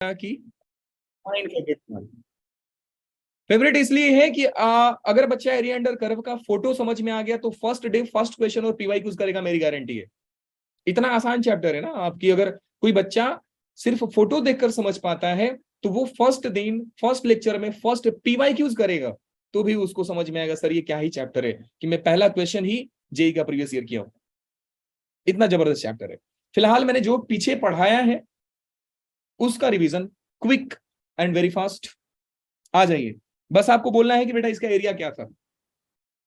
की mine favourite इसलिए है कि अगर बच्चा एरिया अंडर कर्व का फोटो समझ में आ गया तो फर्स्ट डे फर्स्ट क्वेश्चन और पीवाई क्यूज करेगा, मेरी गारंटी है। इतना आसान चैप्टर है ना आपकी। अगर कोई बच्चा सिर्फ फोटो देखकर समझ पाता है तो वो फर्स्ट दिन फर्स्ट लेक्चर में फर्स्ट पीवाई क्यूज करेगा, तो भी उसको समझ में आएगा सर ये क्या ही चैप्टर है कि मैं पहला क्वेश्चन ही जेई का प्रीवियस ईयर किया हूं। इतना जबरदस्त चैप्टर है। फिलहाल मैंने जो पीछे पढ़ाया है उसका revision quick and very fast. आ जाइए, बस आपको बोलना है कि बेटा इसका एरिया क्या था।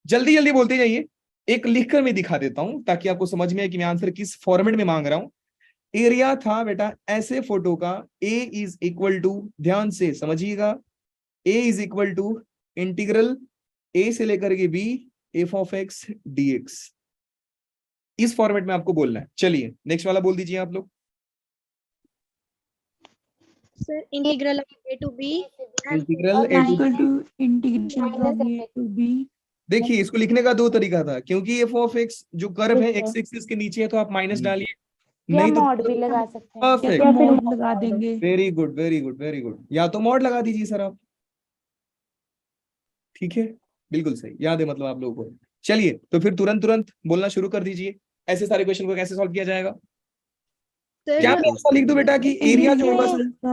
जल्दी जल्दी बोलते जाइए। एक लिखकर मैं दिखा देता हूं ताकि आपको समझ में आए कि मैं आंसर किस फॉर्मेट में मांग रहा हूं। एरिया था बेटा ऐसे फोटो का, ए इज इक्वल टू, ध्यान से समझिएगा, A is equal to integral A से लेकर के B F of X D X. इस फॉर्मेट में आपको बोलना है। चलिए नेक्स्ट वाला बोल दीजिए आप लोग। Sir integral A to be integral A to integration from A to B. देखिए इसको लिखने का दो तरीका था, क्योंकि एफ ऑफ एक्स जो कर्व है एक्स एक्सिस के नीचे है तो आप माइनस डालिए, नहीं तो मॉड भी लगा सकते हैं। परफेक्ट, या फिर मॉड लगा देंगे। Very good very good very good. या तो मॉड लगा दीजिए सर आप, ठीक है, बिल्कुल सही याद है मतलब आप लोगों को। चलिए तो फिर तुरंत तुरंत बोलना शुरू कर दीजिए। ऐसे सारे क्वेश्चन को कैसे सॉल्व किया जाएगा? क्या मैं ऐसा लिख दूं बेटा कि एरिया जो होगा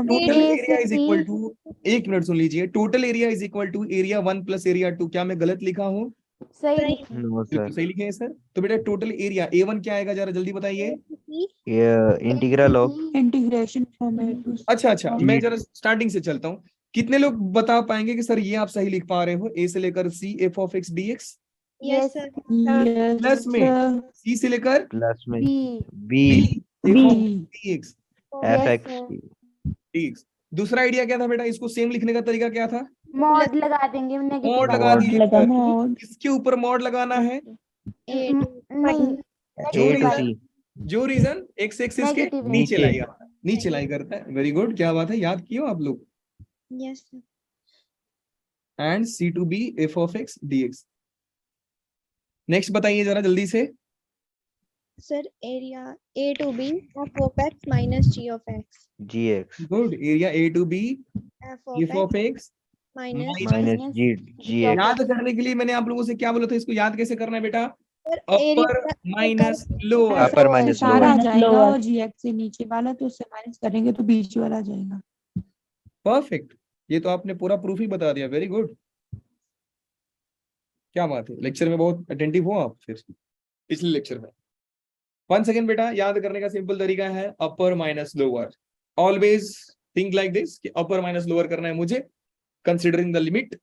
total area is equal to, एक मिनट सुन लीजिए, total area is equal to area 1 plus area 2। क्या मैं गलत लिखा हूं? सही। बिल्कुल सही लिखे हैं सर। तो बेटा टोटल एरिया A1 क्या आएगा जरा जल्दी बताइए। Integral of integration from A to. अच्छा मैं जरा स्टार्टिंग से चलता हूँ। कितने लोग बता पाएंगे कि सर ये आप सही लिख पा रहे हो, ए से लेकर C F of X D X, yes sir plus में सी से लेकर प्लस में B F of D X F X D X. दूसरा आइडिया क्या था बेटा? इसको सेम लिखने का तरीका क्या था? मॉड लगा देंगे, नेगेटिव मॉड लगा दीजिए। मॉड इसके ऊपर मॉड लगाना है। नहीं, जो रीजन एक्स एक्सिस के Negative नीचे लाई करता है, नीचे लाई करता है। वेरी गुड, क्या बात है, याद किए हो आप लोग। Yes sir and C to B F of X D X. Next बताइए जरा जल्दी से। Sir area A to B F of X minus G of X. G X good, area A to B F F of X minus minus G G X. याद करने के लिए मैंने आप लोगों से क्या बोला था, इसको याद कैसे करना है बेटा? सर अपर माइनस लोअर। अपर माइनस सारा आ लोअर। जाएगा और जीएक्स से नीचे वाला तो उससे माइनस करेंगे तो बीच वाला आ जाएगा। परफेक्ट, ये तो आपने पूरा प्रूफ ही बता दिया। वेरी गुड, क्या बात है, लेक्चर में बहुत अटेंटिव हो आप। फिर पिछले लेक्चर में 1 सेकेंड बेटा, याद करने का सिंपल तरीका है अपर minus lower. Always think like this कि अपर माइनस लोअर करना है मुझे, कंसिडरिंग द लिमिट।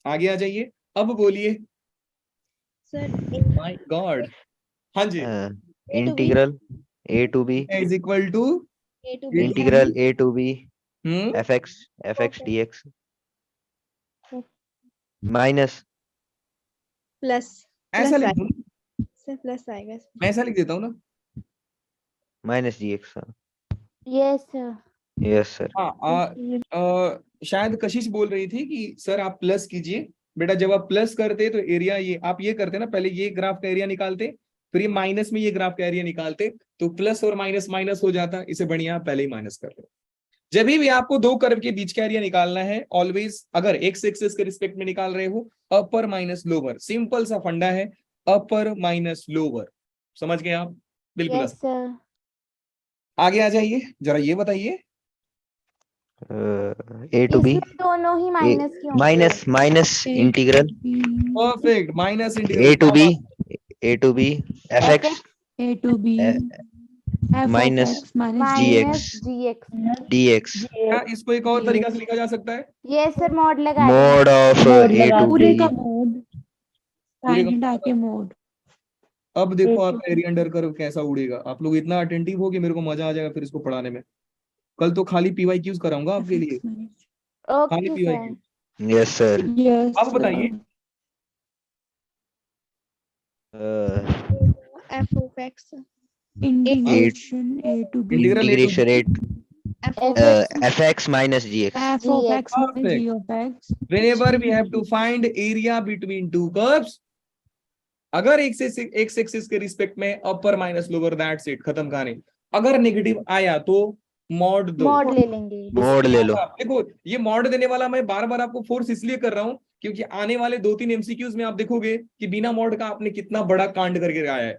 आगे आ जाइए, अब बोलिए। सर माय गॉड, हाँ जी। Integral A to B is equal to A to be integral A to B hmm F X D X minus plus ऐसा लिख दूं? सर प्लस आएगा। मैं ऐसा लिख देता हूँ ना। Minus G x. Yes yes sir. हाँ शायद कशिश बोल रही थी कि सर आप प्लस कीजिए। बेटा जब आप प्लस करते तो एरिया, ये आप ये करते ना, पहले ये ग्राफ का एरिया निकालते, फिर ये माइनस में ये ग्राफ का एरिया निकालते, तो प्लस और माइनस माइनस हो जाता। इसे बढ़िया पहले ही माइनस कर लो। जब भी आपको दो कर्व के बीच का एरिया निकालना है, ऑलवेज अगर एक्स एक्सिस के रिस्पेक्ट में निकाल रहे हो, अपर माइनस लोअर, सिंपल सा फंडा है, अपर माइनस लोअर। समझ गए आप? बिल्कुल। Yes sir. आगे आ जाइए, जरा ये बताइए। ए टू बी इसमें दोनों ही माइनस क्यों? Minus integral perfect, minus A to B F X A to B minus G X D X. क्या इसको एक और तरीका से लिखा जा सकता है? यस सर, मॉड लगा मोड ऑफ ए टू पूरे बी। का मोड, साइन हटा के मोड। अब देखो आपका एरिया अंडर कर्व कैसा उड़ेगा। आप लोग इतना अटेंटिव हो कि मेरे को मजा आ जाएगा फिर इसको पढ़ाने में। कल तो खाली पीवाई क्यूज कराऊंगा आपके लिए, खाली ओके पीवाई सर। क्यूज। Yes sir. अब बताइए। F of X integration A to B integration F X minus G X. F of X minus G of X. Whenever we have to find area between two curves, अगर x axis के respect में अपर minus lower, that's it, खत्म कहानी। अगर negative आया तो mod दो। Mod ले लेंगे। मोड ले लो। देखो ये मॉड देने वाला मैं बार बार आपको फोर्स इसलिए कर रहा हूं क्योंकि आने वाले 2-3 एमसीक्यूज में आप देखोगे कि बिना मॉड का आपने कितना बड़ा कांड करके आया है।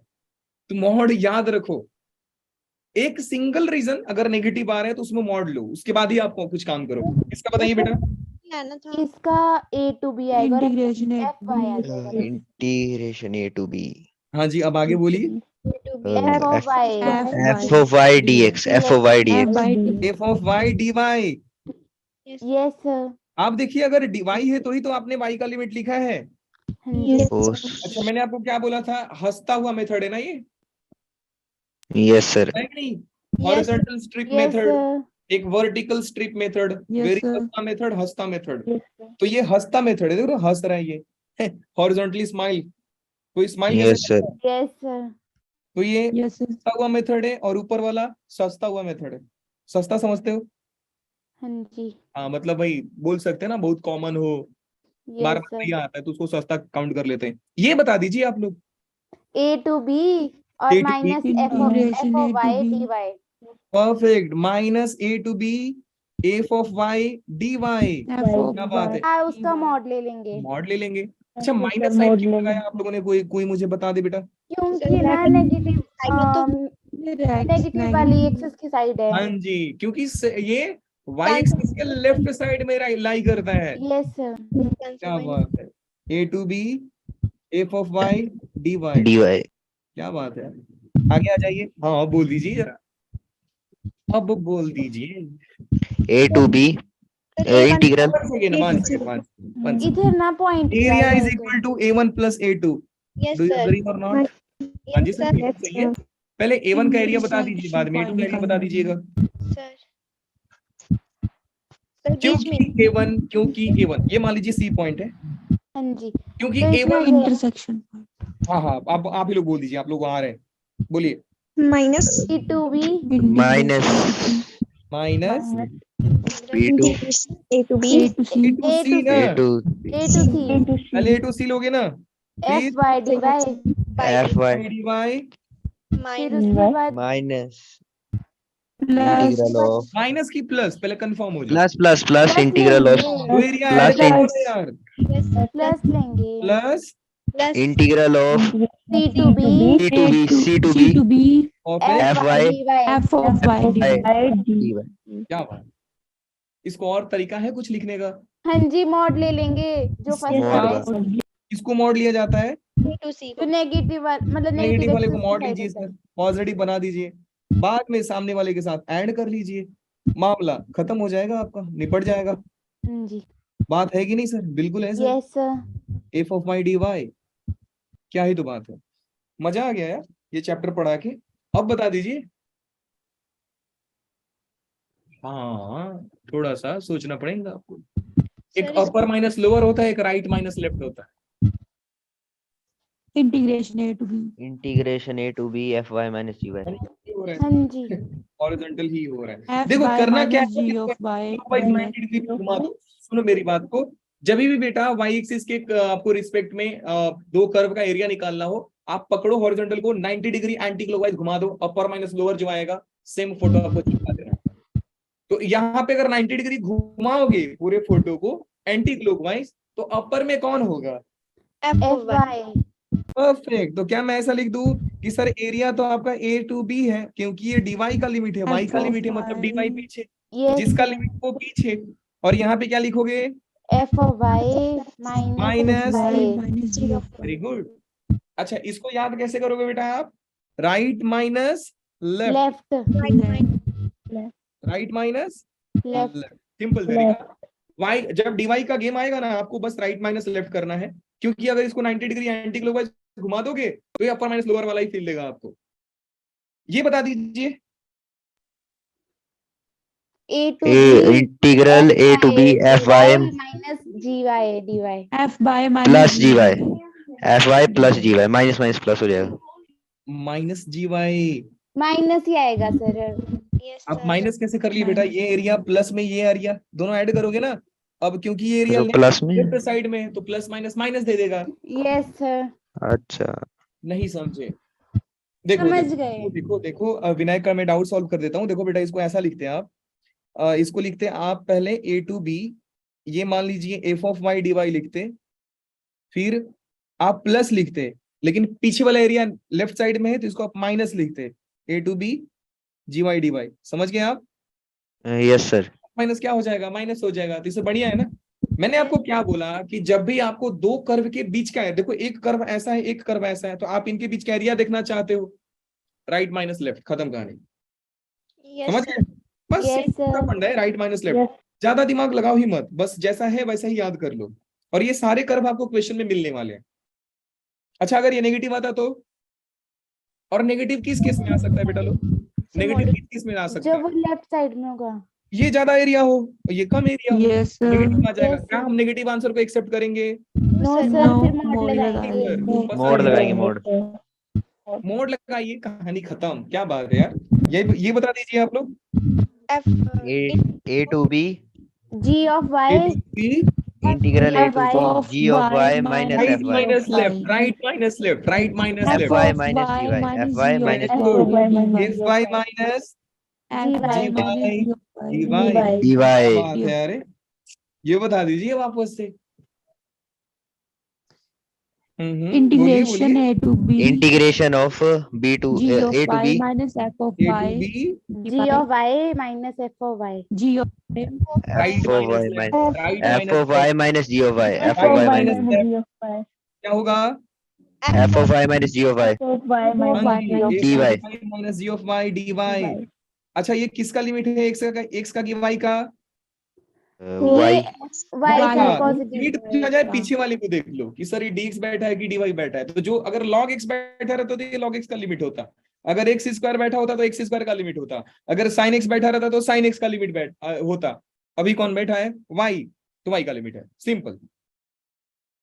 तो मॉड याद रखो, एक सिंगल रीजन अगर नेगेटिव आ रहा है तो उसमें मॉड लो, उसके बाद ही आप कुछ काम करो। इसका बताइए बेटा। लाना था। इसका a to b आएगा और इंटीग्रेशन f y आ जाएगा। इंटीग्रेशन ए टू बी हाँ जी, अब आगे बोलिए। to b f of y F of Y D X, F of Y D F X. by D. F of Y D Y. yes sir। आप देखिए अगर D Y है तो ही तो आपने वाई का लिमिट लिखा है। हाँ जी। अच्छा मैंने आपको क्या बोला था, हंसता हुआ मेथड है ना ये, यस सर। है कि नहीं? Horizontal strip yes method, sir। एक vertical strip method, Yes, very sir. हंसता मेथड, हंसता मेथड। तो ये हंसता मेथड है, देखो हंस रहा है ये, हॉरिजॉन्टली स्माइल, कोई smile yes sir. yes sir। तो ये Yes, sir. हंसता हुआ मेथड है और ऊपर वाला सस्ता हुआ मेथड है। सस्ता समझते हो? हाँ जी हाँ मतलब भाई बोल सकते हैं ना, बहुत कॉमन हो, बार yes बार sir। नहीं आता है तो उसको सस्ता काउंट कर लेते हैं। ये बता दीजिए आप लोग। a to b और A to B minus f integration of A y to B. dy। Perfect, minus A to B F of Y D Y. F of क्या बात है, हाँ उसका मॉड ले लेंगे मॉड ले लेंगे। अच्छा माइनस साइन क्यों लगाया आप लोगों ने, कोई मुझे बता दे बेटा। क्योंकि ना नेगेटिव नेगेटिव वाली एक्सिस की साइड है। हाँ जी, क्योंकि ये वाई एक्सिस के लेफ्ट साइड में लाई करता है। yes sir। क्या बात है, A to B F of Y D Y. D Y. क्या बात है, आगे आ जाइए। हाँ अब बोल दीजिए जरा, अब बोल दीजिए। ए टू बी इंटीग्रल। इधर ना point area is equal to a1 plus a2। yes do you sir agree और नॉट? हाँ जी सर, बिल्कुल सही है। पहले a1 का एरिया बता दीजिए, बाद में a2 का एरिया बता दीजिएगा। sir सर बीच में क्योंकि a1 ये मान लीजिए C पॉइंट है, हाँ जी क्योंकि तो इसमें a1। intersection. हाँ हाँ आप ही लोग बोल दीजिए, आप लोग आ रहे हैं, बोलिए। Minus a to b minus minus B to a to b A to C. A to C ना, ए टू a to c पहले A to C लोगे ना, f y dy F Y D Y फिर minus उसके बाद minus Plus integral of minus की plus, पहले confirm हो जाए। Plus plus plus integral of दो एरिया Plus ऐड करो यार, प्लस लेंगे plus plus integral of c to b C to B C to C to B B. और f F y y dy F of Y D. D Y. क्या बात, इसको और तरीका है कुछ लिखने का? हाँ जी मॉड ले लेंगे जो फर्स्ट मॉड वाला है। इसको मॉड लिया जाता है, b to c तो नेगेटिव मतलब नेगेटिव वाले को एक्सिस मॉड की लीजिए, साइड इसमें पॉजिटिव बना दीजिए, बाद में सामने वाले के साथ ऐड कर लीजिए, मामला खत्म हो जाएगा, आपका निपट जाएगा। हाँ जी बात है कि नहीं सर? बिल्कुल है sir. yes sir। F of Y D Y, क्या ही तो बात है। मजा आ गया यार ये चैप्टर पढ़ा के। अब बता दीजिए। हाँ थोड़ा सा सोचना पड़ेगा आपको। एक Sir, अपर माइनस लोअर होता है, एक राइट माइनस लेफ्ट होता है। Integration A to B. Integration A to B F Y minus G Y. ये हो रहा है, हाँ जी हॉरिजॉन्टल ही हो रहा है। F देखो by करना क्या minus है, G of Y. Y 90 degree घुमा दो। सुनो मेरी बात को, जब भी बेटा वाई एक्सिस के आपको रिस्पेक्ट में दो कर्व का एरिया निकालना हो, आप पकड़ो हॉरिजॉन्टल को 90 डिग्री एंटी क्लॉकवाइज घुमा दो, अपर माइनस लोअर जो आएगा सेम फोटो आपको चिपका देना। तो यहाँ पे अगर 90 डिग्री घुमाओगे पूरे फोटो को एंटी क्लॉकवाइज, तो अपर में कौन होगा? f f of y y perfect. तो क्या मैं ऐसा लिख दूं कि सर एरिया तो आपका ए टू बी है, क्योंकि ये dy का लिमिट है, y का लिमिट है, मतलब dy पीछे, yes जिसका लिमिट वो पीछे। और यहाँ पे क्या लिखोगे? f of y minus Y y minus G of Y. Very good. अच्छा इसको याद कैसे करोगे बेटा आप? Right minus left, left right minus left left, simple तरीका। वाई जब dy का गेम आएगा ना, आपको बस राइट माइनस लेफ्ट करना है, क्योंकि अगर इसको 90 डिग्री एंटी क्लॉकवाइज घुमा दोगे तो ये अपर माइनस लोअर वाला ही फील देगा आपको। ये बता दीजिए। a to b integral A to B F Y minus g y dy F by minus plus G G. Y F Y plus G Y, minus minus plus हो जाएगा। Minus G Y, minus ही आएगा sir. yes आप sir minus कैसे कर लिए बेटा? ये एरिया प्लस में ये एरिया दोनों ऐड करोगे ना, अब क्योंकि ये एरिया तो प्लस में लेफ्ट साइड में है तो प्लस माइनस माइनस दे देगा। Yes sir. अच्छा नहीं समझे? देखो समझ देखो गए। देखो देखो विनायक का मैं डाउट सॉल्व कर देता हूँ। देखो बेटा, इसको ऐसा लिखते हैं आप, इसको लिखते हैं आप पहले a to b, ये मान लीजिए F of Y D Y लिखते, फिर आप प्लस लिखते, लेकिन पीछे वाला एरिया लेफ्ट साइड में है तो इसको आप माइनस लिखते, a to b G Y D Y. समझ गए आप? Yes sir. माइनस क्या हो जाएगा, माइनस हो जाएगा, तो इससे बढ़िया है ना। मैंने आपको क्या बोला कि जब भी आपको दो कर्व के बीच का है, देखो एक कर्व ऐसा है एक कर्व ऐसा है, तो आप इनके बीच का एरिया देखना चाहते हो, राइट माइनस लेफ्ट, खत्म कहानी। Yes, समझ sir. गए? बस Yes, सिंपल sir. फंडा है, राइट माइनस लेफ्ट। ज्यादा दिमाग लगाओ ही मत, बस जैसा है वैसा ही याद कर लो, और ये सारे कर्व आपको क्वेश्चन में मिलने वाले हैं। अच्छा, अगर ये नेगेटिव आता तो? और नेगेटिव किस केस में आ सकता है बेटा लोग? नेगेटिव किस केस में आ सकता जब है? वो लेफ्ट साइड में होगा। ये ज्यादा एरिया हो, ये कम एरिया हो, यस नेगेटिव आ जाएगा। Yes, क्या sir. हम नेगेटिव आंसर को एक्सेप्ट करेंगे? नो sir, सर, नो फिर मोड मोड लगाएंगे। लगाएंगे। मोड लगाएंगे, मोड। मोड लगाइए, कहानी खत्म। क्या बात है यार, ये बता दीजिए आप लोग। F, A to B G of Y integral A to B of G of y Y minus minus right Fy minus Fy. Left, right minus left, right minus f left, Fy of minus y Gy minus Fy g of minus y good, dy. F Y minus f y GY. minus g of D y Y. क्या dy बात है यार, ये बता दीजिए वापस से। बोलिए integration बोलिए। a to b integration of B to g of A to y B minus f of A to y B G of Y minus F of Y. g of y right F of minus Y left, minus right F minus of Y minus G of Y F of right Y minus minus left, क्या होगा? F of Y minus G of Y हाँ जी, minus F dy of Y minus G of Y D Y. अच्छा, ये किसका limit है, x का कि वाई का? Y ये Y वाई का का। है पॉजिटिव। लिमिट पूछा जाए पीछे वाले को देख लो कि सर ये डी एक्स बैठा है कि डी वाई बैठा है, तो जो अगर लॉग एक्स बैठा रहता तो ये लॉग एक्स का लिमिट होता, अगर एक्स स्क्वायर बैठा होता तो एक्स स्क्वायर का लिमिट होता, अगर साइन एक्स बैठा रहता तो साइन एक्स का लिमिट होता। अभी कौन बैठा है? वाई, तो वाई का लिमिट है। सिंपल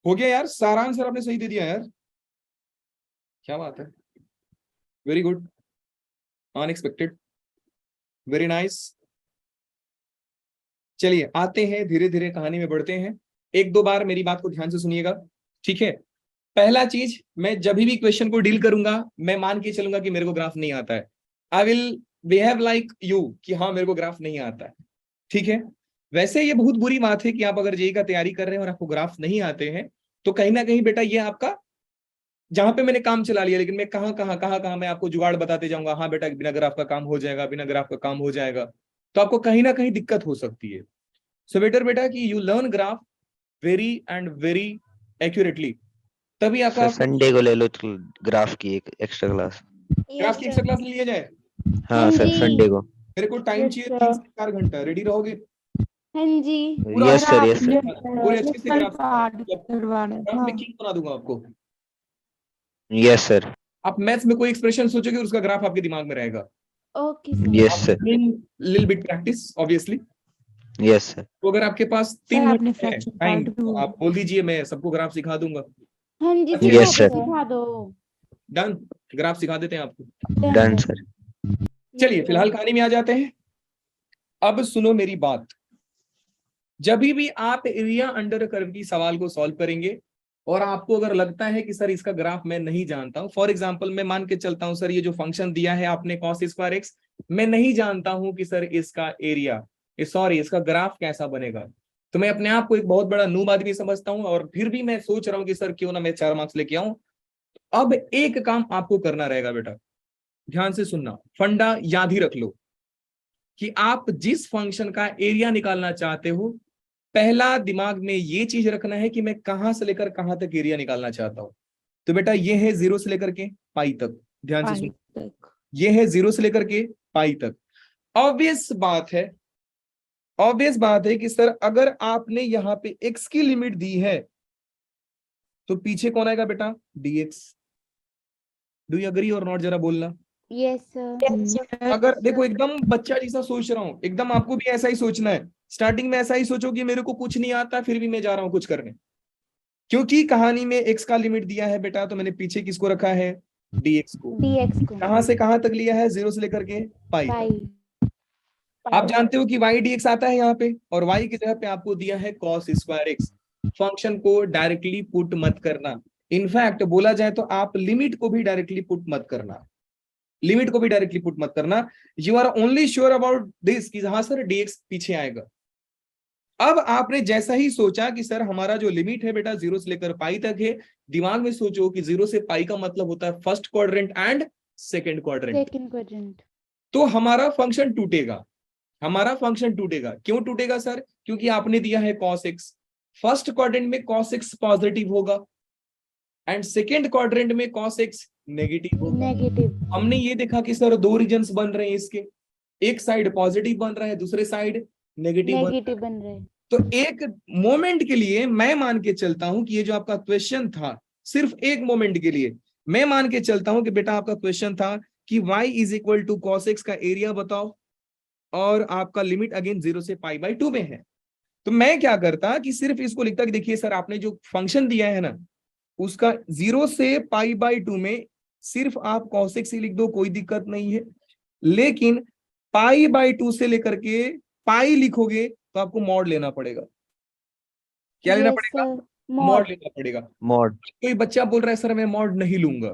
हो गया यार, सारा आंसर आपने सही दे दिया यार, क्या बात है, very good, unexpected, very nice. चलिए आते हैं, धीरे धीरे कहानी में बढ़ते हैं। एक दो बार मेरी बात को ध्यान से सुनिएगा, ठीक है? पहला चीज, मैं जब भी क्वेश्चन को डील करूंगा मैं मान के चलूंगा कि मेरे को ग्राफ नहीं आता है। I will behave like you कि हाँ मेरे को ग्राफ नहीं आता है, ठीक है? वैसे ये बहुत बुरी बात है कि आप अगर जेईई का तैयारी कर रहे हैं और आपको ग्राफ नहीं आते हैं, तो कहीं ना कहीं बेटा ये आपका, जहां पे मैंने काम चला लिया, लेकिन मैं कहाँ मैं आपको जुगाड़ बताते जाऊंगा, हाँ बेटा बिना ग्राफ का काम हो जाएगा, बिना ग्राफ का काम हो जाएगा, तो आपको कहीं ना कहीं दिक्कत हो सकती है। सो बेटर बेटा कि you learn graph very and very accurately, तभी आपका सर संडे को ले लो तो ग्राफ की एक एक्स्ट्रा क्लास। ग्राफ की एक्स्ट्रा क्लास ले लिया जाए। हाँ सर जी। संडे को। मेरे को टाइम चाहिए 3 से 4 घंटा, रेडी रहोगे? हाँ जी। पूरा यस सर, यस सर। पूरे अच्छे से ग्राफ करवाना ग्राफ में किंग बना दूंगा आपको। Yes sir. आप मैथ्स में कोई एक्सप्रेशन सोचोगे उसका ग्राफ आपके दिमाग में रहेगा। Okay sir. Yes sir. Little bit practice obviously. Yes sir. तो अगर आपके पास 3 आपने घंटे फ्रैक्शन टाइम, पार्ट तो आप बोल दीजिए, मैं सबको ग्राफ सिखा दूंगा। हाँ जी Yes, sir. सिखा दो। डन, ग्राफ सिखा देते हैं आपको। Done sir. चलिए फिलहाल कहानी में आ जाते हैं। अब सुनो मेरी बात, जब भी आप एरिया अंडर कर्व की सवाल को सॉल्व करेंगे और आपको अगर लगता है कि सर इसका ग्राफ मैं नहीं जानता हूं, फॉर एग्जांपल मैं मान के चलता हूं सर ये जो फंक्शन दिया है आपने cos स्क्वायर एक्स, मैं नहीं जानता हूं कि सर इसका एरिया, सॉरी इसका ग्राफ कैसा बनेगा, तो मैं अपने आप को एक बहुत बड़ा नूब आदमी समझता हूं, और फिर भी मैं सोच रहा हूं कि सर क्यों ना मैं 4 मार्क्स लेके आऊं। अब एक काम आपको करना रहेगा बेटा, ध्यान से सुनना, फंडा याद ही रख लो कि आप जिस फंक्शन का एरिया निकालना चाहते हो, पहला दिमाग में ये चीज रखना है कि मैं कहां से लेकर कहां तक एरिया निकालना चाहता हूं। तो बेटा ये है 0 से लेकर के पाई तक, ध्यान से सुन, ये है 0 से लेकर के पाई तक। ऑब्वियस बात है कि सर अगर आपने यहाँ पे x की लिमिट दी है तो पीछे कौन आएगा बेटा? dx। डू यू एग्री और नॉट, जरा बोलना। Yes sir. अगर देखो एकदम बच्चा जैसा सोच रहा हूं, एकदम आपको भी ऐसा ही सोचना है। स्टार्टिंग में ऐसा ही सोचो कि मेरे को कुछ नहीं आता फिर भी मैं जा रहा हूं कुछ करने, क्योंकि कहानी में x का लिमिट दिया है बेटा, तो मैंने पीछे किसको रखा है? dx को। dx को कहां से कहां तक लिया है? 0 से लेकर के पाई तक। पाई। आप जानते हो कि y dx आता है यहाँ पे, और y की जगह पे आपको दिया है cos स्क्वायर एक्स। फंक्शन को डायरेक्टली पुट मत करना, इनफैक्ट बोला जाए तो आप लिमिट को भी डायरेक्टली पुट मत करना। लिमिट को भी डायरेक्टली पुट मत करना। You are only sure about this कि हाँ सर dx पीछे आएगा। अब आपने जैसा ही सोचा कि सर हमारा जो लिमिट है बेटा 0 से लेकर पाई तक है, दिमाग में सोचो कि 0 से पाई का मतलब होता है first quadrant and second quadrant. Second quadrant. तो हमारा फंक्शन टूटेगा, हमारा फंक्शन टूटेगा। क्यों टूटेगा सर? क्योंकि आपने दिया है cos x, फर्स्ट क्वाड्रेंट में cos x पॉजिटिव होगा एंड सेकंड क्वाड्रेंट में cos x नेगेटिव होगा। नेगेटिव। हमने ये देखा कि सर दो रीजन्स बन रहे हैं इसके, एक साइड पॉजिटिव बन रहा है, दूसरे साइड नेगेटिव नेगेटिव बन रहे हैं। तो एक मोमेंट के लिए मैं मान के चलता हूं कि ये जो आपका क्वेश्चन था, सिर्फ एक मोमेंट के लिए मैं मान के चलता हूं कि बेटा आपका क्वेश्चन था कि y is equal to cos x का एरिया बताओ और आपका लिमिट अगेन 0 से π/2 में है। तो मैं क्या करता कि सिर्फ इसको लिखता कि देखिए सर आपने जो फंक्शन दिया है ना उसका 0 से π/2 में सिर्फ आप cos x ही लिख दो, कोई दिक्कत नहीं है। लेकिन π/2 से लेकर के पाई लिखोगे तो आपको मॉड लेना पड़ेगा। क्या लेना Yes, पड़ेगा? sir. Mod mod. लेना पड़ेगा। mod. कोई बच्चा बोल रहा है सर मैं मॉड नहीं लूंगा,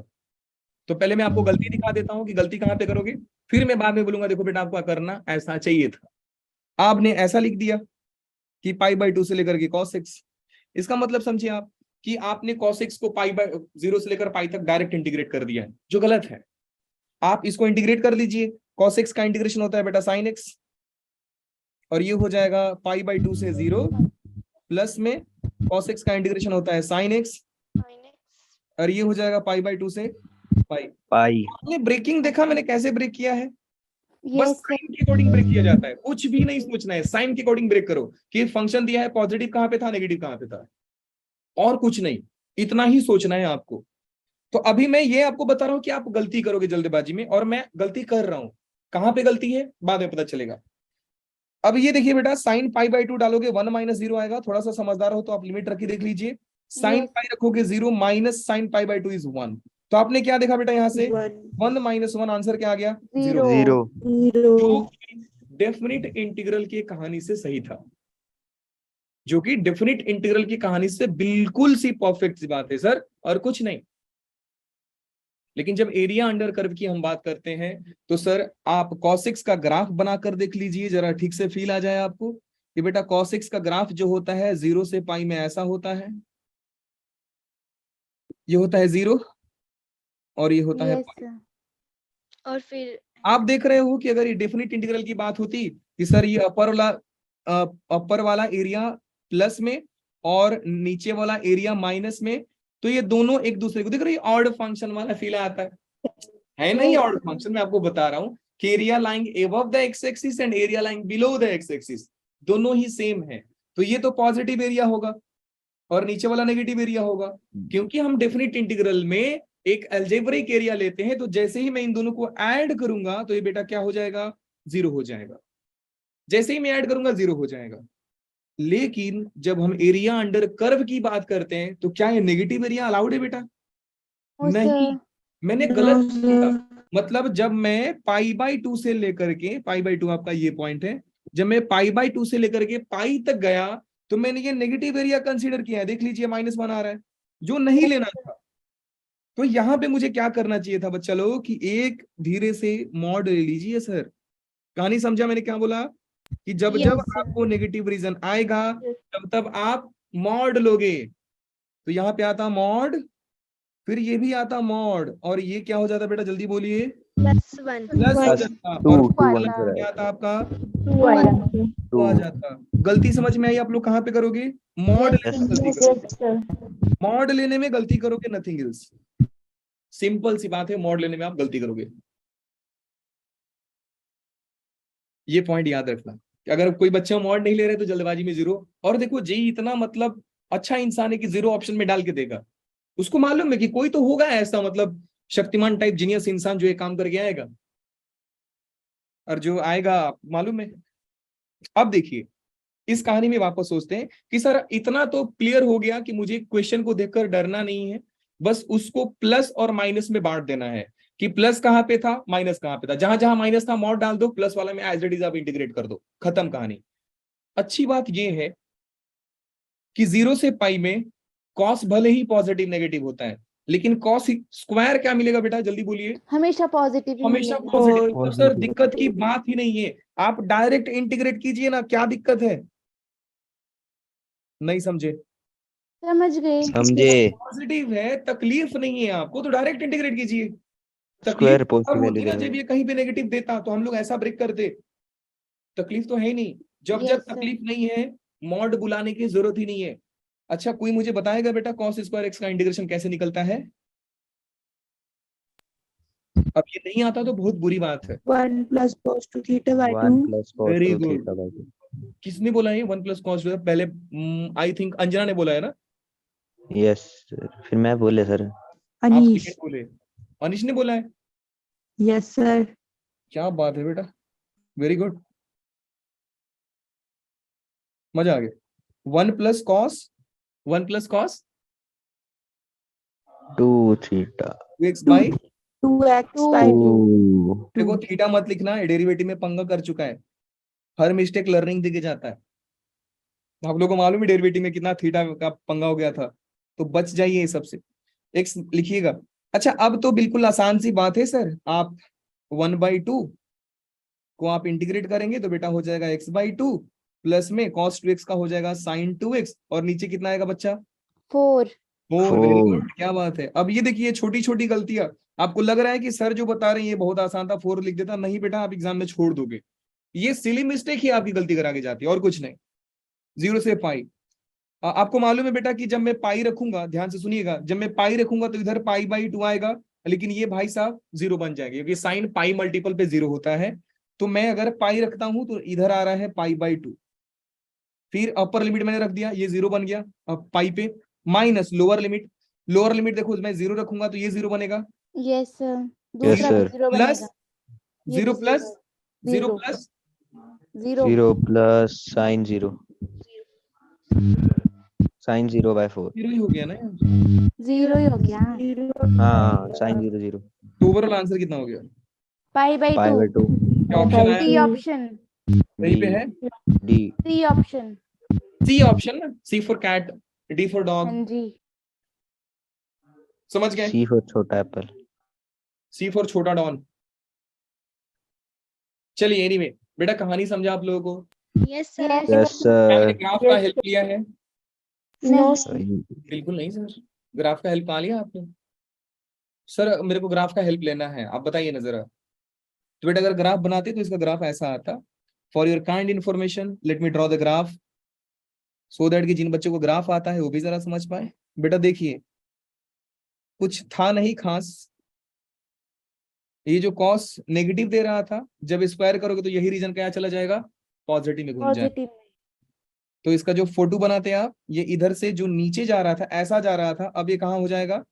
तो पहले मैं आपको गलती दिखा देता हूं कि गलती कहां पे करोगे, फिर मैं बाद में बोलूंगा देखो बेटा आपको करना ऐसा चाहिए था। आपने ऐसा लिख दिया कि π/2 से लेकर के cos x, इसका मतलब समझिए आप कि आपने cos x को π/0 से लेकर पाई तक डायरेक्ट इंटीग्रेट कर दिया है, जो गलत है। आप इसको इंटीग्रेट कर लीजिए। cos x का इंटीग्रेशन होता है बेटा sin x, और ये हो जाएगा π/2 से 0 प्लस में cos x का इंटीग्रेशन होता है sin x, और ये हो जाएगा π/2 से पाई। Pi. आपने ब्रेकिंग देखा मैंने कैसे ब्रेक किया है? बस यस सर। साइन के अकॉर्डिंग ब्रेक किया जाता है, कुछ भी नहीं सोचना है, साइन के अकॉर्डिंग ब्रेक करो कि फंक्शन दिया है पॉजिटिव कहां पे था, नेगेटिव कहां पे था, और कुछ नहीं, इतना ही सोचना है आपको। तो अभी मैं ये आपको बता रहा हूं कि आप गलती करोगे जल्दबाजी में, और मैं गलती कर रहा हूं। कहां पे गलती है बाद में पता चलेगा। अब ये देखिए बेटा साइन π/2 डालोगे 1 - 0 आएगा। थोड़ा सा समझदार हो तो आप लिमिट रखी देख लीजिए। Sign Yes. पाई रखोगे 0 माइनस साइन π/2 इज 1। तो आपने क्या देखा बेटा यहाँ से 1 - 1 आंसर क्या आ गया? 0। 0। 0. जो डेफिनिट इंटीग्रल की कहानी से सही था, जो कि डेफिनिट इंटीग्रल की कहानी से बिल्कुल सी परफेक्ट सी बात है सर, और कुछ नहीं। लेकिन जब एरिया अंडर कर्व की हम बात करते हैं तो सर आप cos x का ग्राफ बनाकर देख लीजिए, जरा ठीक से फील आ जाए आपको कि बेटा cos x का ग्राफ जो होता है 0 से पाई में ऐसा होता है, ये होता है 0 और ये होता है यस पाई। सर। और फिर आप देख रहे हो कि अगर ये डेफिनिट इंटीग्रल की बात होती कि सर ये अपर वाला एरिया प्लस में और नीचे वाला एरिया माइनस में, तो ये दोनों एक दूसरे को देख रहे हो, ऑड फंक्शन वाला फील आता है नहीं? Yes. ऑड फंक्शन मैं आपको बता रहा हूँ कि area lying above the x axis and area lying below the x axis दोनों ही सेम है। तो ये तो पॉजिटिव एरिया होगा और नीचे वाला नेगेटिव एरिया होगा, क्योंकि हम डेफिनिट इंटीग्रल में एक अलजेब्रिक एरिया लेते हैं। तो जैसे ही मैं इन दोनों को ऐड करूंगा तो ये बेटा क्या हो जाएगा? 0 हो जाएगा। जैसे ही मैं ऐड करूंगा 0 हो जाएगा। लेकिन जब हम एरिया अंडर कर्व की बात करते हैं तो क्या ये नेगेटिव एरिया अलाउड है बेटा? No, नहीं, sir. मैंने गलत किया। मतलब जब मैं π/2 से लेकर के π/2 आपका ये पॉइंट है, जब मैं π/2 से लेकर के पाई तक गया तो मैंने ये नेगेटिव एरिया कंसीडर किया है। देख लीजिए -1 आ रहा है, जो नहीं लेना था। तो यहाँ पे मुझे क्या करना चाहिए था बच्चा लोग कि एक धीरे से मॉड ले लीजिए। सर कहानी समझा मैंने क्या बोला? कि जब Yes, जब sir. आपको नेगेटिव रीजन आएगा तब तब आप मॉड लोगे। तो यहाँ पे आता मॉड, फिर ये भी आता मॉड, और ये क्या हो जाता बेटा जल्दी बोलिए? +1 प्लस हो Plus जाता। 2. और 2 वाला answer क्या है. आता आपका? 2 आ 2. जाता। गलती समझ में आई आप लोग कहाँ पे करोगे? मॉड Yes, लेने में गलती करोगे। मॉड लेने में गलती करोगे, नथिंग एल्स। सिंपल सी बात है, मॉड लेने में आप गलती करोगे। ये पॉइंट याद रखना कि अगर कोई बच्चा मॉड नहीं ले रहे तो जल्दबाजी में 0। और देखो जेई इतना मतलब अच्छा इंसान है कि 0 ऑप्शन में डाल के देगा। उसको मालूम है कि कोई तो होगा ऐसा मतलब शक्तिमान टाइप जीनियस इंसान जो ये काम करके आएगा, और जो आएगा मालूम है। अब देखिए इस कहानी में वापस सोचते हैं कि सर इतना तो क्लियर हो गया कि मुझे क्वेश्चन को देखकर डरना नहीं है, बस उसको प्लस और माइनस में बांट देना है कि प्लस कहां पे था, माइनस कहां पे था। जहां जहां माइनस था मॉड डाल दो, प्लस वाला में एज इट इज आप इंटीग्रेट कर दो, खत्म कहानी। अच्छी बात यह है कि 0 से पाई में कॉस भले ही पॉजिटिव नेगेटिव होता है, लेकिन कॉस स्क्वायर क्या मिलेगा बेटा, जल्दी बोलिए। हमेशा पॉजिटिव ही हमेशा मिलेगा। पॉजिटिव। तो सर Positive. दिक्कत की बात ही नहीं है, आप डायरेक्ट इंटीग्रेट कीजिए ना, क्या दिक्कत है? नहीं समझे? समझ गए। समझे। पॉजिटिव है, तकलीफ नहीं है आपको, तो डायरेक्ट इंटीग्रेट कीजिए। स्क्वायर तकलीफ पॉजिटिव तब वैल्यू होती ना देगा। जब ये कहीं पे नेगेटिव देता, तो हम लोग ऐसा ब्रेक करते। तकलीफ तो है ही नहीं, जब Yes, जब sir. तकलीफ नहीं है मॉड बुलाने की जरूरत ही नहीं है। अच्छा, कोई मुझे बताएगा बेटा कॉस स्क्वायर एक्स का इंटीग्रेशन कैसे निकलता है? अब ये नहीं आता तो बहुत बुरी बात है। 1 plus cos 2 theta by 2. 1 plus cos Very 2 good. theta by 2. किसने बोला ये 1 प्लस कॉस? पहले आई थिंक अंजना ने बोला है ना, यस सर, फिर मैं बोले सर। आप Anish. सेकंड बोले, अनिश ने बोला है। Yes, sir. क्या बात है बेटा, वेरी गुड, मजा आ गया। 1 plus cos 2 theta. X by 2x by 2. 2. देखो थीटा मत लिखना, डेरिवेटिव में पंगा कर चुका है, हर मिस्टेक लर्निंग दिखे जाता है। आप लोगों को मालूम है डेरिवेटिव में कितना थीटा का पंगा हो गया था, तो बच जाइए सबसे। एक्स लिखिएगा। अच्छा, अब तो बिल्कुल आसान सी बात है सर, आप 1/2 को आप इंटीग्रेट करेंगे तो बेटा हो जाएगा x/2 प्लस में cos 2x का हो जाएगा sin 2x, और नीचे कितना आएगा बच्चा? 4. 4। Very Four. गुड, क्या बात है। अब ये देखिए छोटी छोटी गलतियां, आपको लग रहा है कि सर जो बता रहे हैं ये बहुत आसान था, 4 लिख देता। नहीं बेटा, आप एग्जाम में छोड़ दोगे, ये सिली मिस्टेक ही आपकी गलती करा के जाती है और कुछ नहीं। 0 से पाई, आपको मालूम है बेटा कि जब मैं पाई रखूंगा, ध्यान से सुनिएगा, जब मैं पाई रखूंगा तो इधर π/2 आएगा, लेकिन ये भाई साहब 0 बन जाएंगे, क्योंकि साइन पाई मल्टीपल पे 0 होता है। तो मैं अगर पाई रखता हूं तो इधर आ रहा है π/2, फिर अपर लिमिट मैंने रख दिया, ये 0 बन गया। अब पाई पे माइनस लोअर लिमिट देखो, मैं 0 रखूंगा तो ये 0 बनेगा, Yes, sir. Yes, दूसरा sir. 0 प्लस बनेगा। ये 0 भी plus 0 0 plus 0 0 plus sin 0. Sin 0 by 4. 0 ही हो गया ना यार। 0 ही हो गया। हाँ, sin 0 0. तो ओवरऑल आंसर कितना हो गया? π/2. Pi by 2. क्या ऑप्शन C आया? ऑप्शन। सही पे D. है D. C ऑप्शन। सी ऑप्शन ना, C for cat, D for dog, हाँ जी। समझ गए? C for छोटा एप्पल. सी फॉर छोटा डॉन। चलिए एनीवे बेटा, कहानी समझा आप लोगों को? Yes, sir. Yes, Yes, क्या मैंने sir. ग्राफ का हेल्प लिया है? No, बिल्कुल नहीं सर, ग्राफ का हेल्प कहाँ लिया आपने? सर मेरे को ग्राफ का हेल्प लेना है, आप बताइए ना जरा। तो बेटा अगर ग्राफ बनाते तो इसका ग्राफ ऐसा आता। For your kind information let me draw the graph, so that कि जिन बच्चों को ग्राफ आता है वो भी जरा समझ पाए। बेटा देखिए, कुछ था नहीं खास, ये जो कॉस नेगेटिव दे रहा था, जब स्क्वायर करोगे तो यही रीजन क्या चला जाएगा? पॉजिटिव में घूम जाए। पॉजिटिव। तो इसका जो फोटो बनाते हैं आप, ये इधर से जो नीचे जा रहा था, ऐसा जा रहा था, अब ये कहाँ हो जाएगा?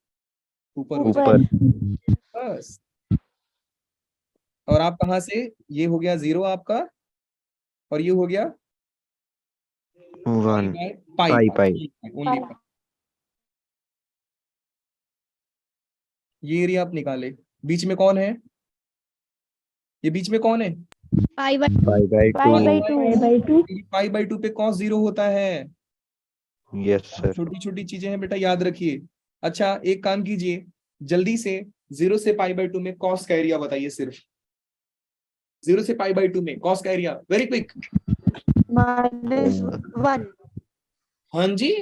ऊपर हो जाएगा, ऊपर. बस। और आप कहाँ से, ये हो गया 0 आपका, और ये हो गया 1. पाई Pi. ओनली। ये एरिया आप निकाले, बीच में कौन है? ये बीच में कौन है? pi by Pi by 2. π/2 पे cos 0 होता है। Yes, sir. छोटी छोटी चीजें हैं बेटा, याद रखिए। अच्छा एक काम कीजिए, जल्दी से 0 से π/2 में cos का एरिया बताइए सिर्फ। 0 से π/2 में cos का एरिया, वेरी क्विक। -1. हाँ जी,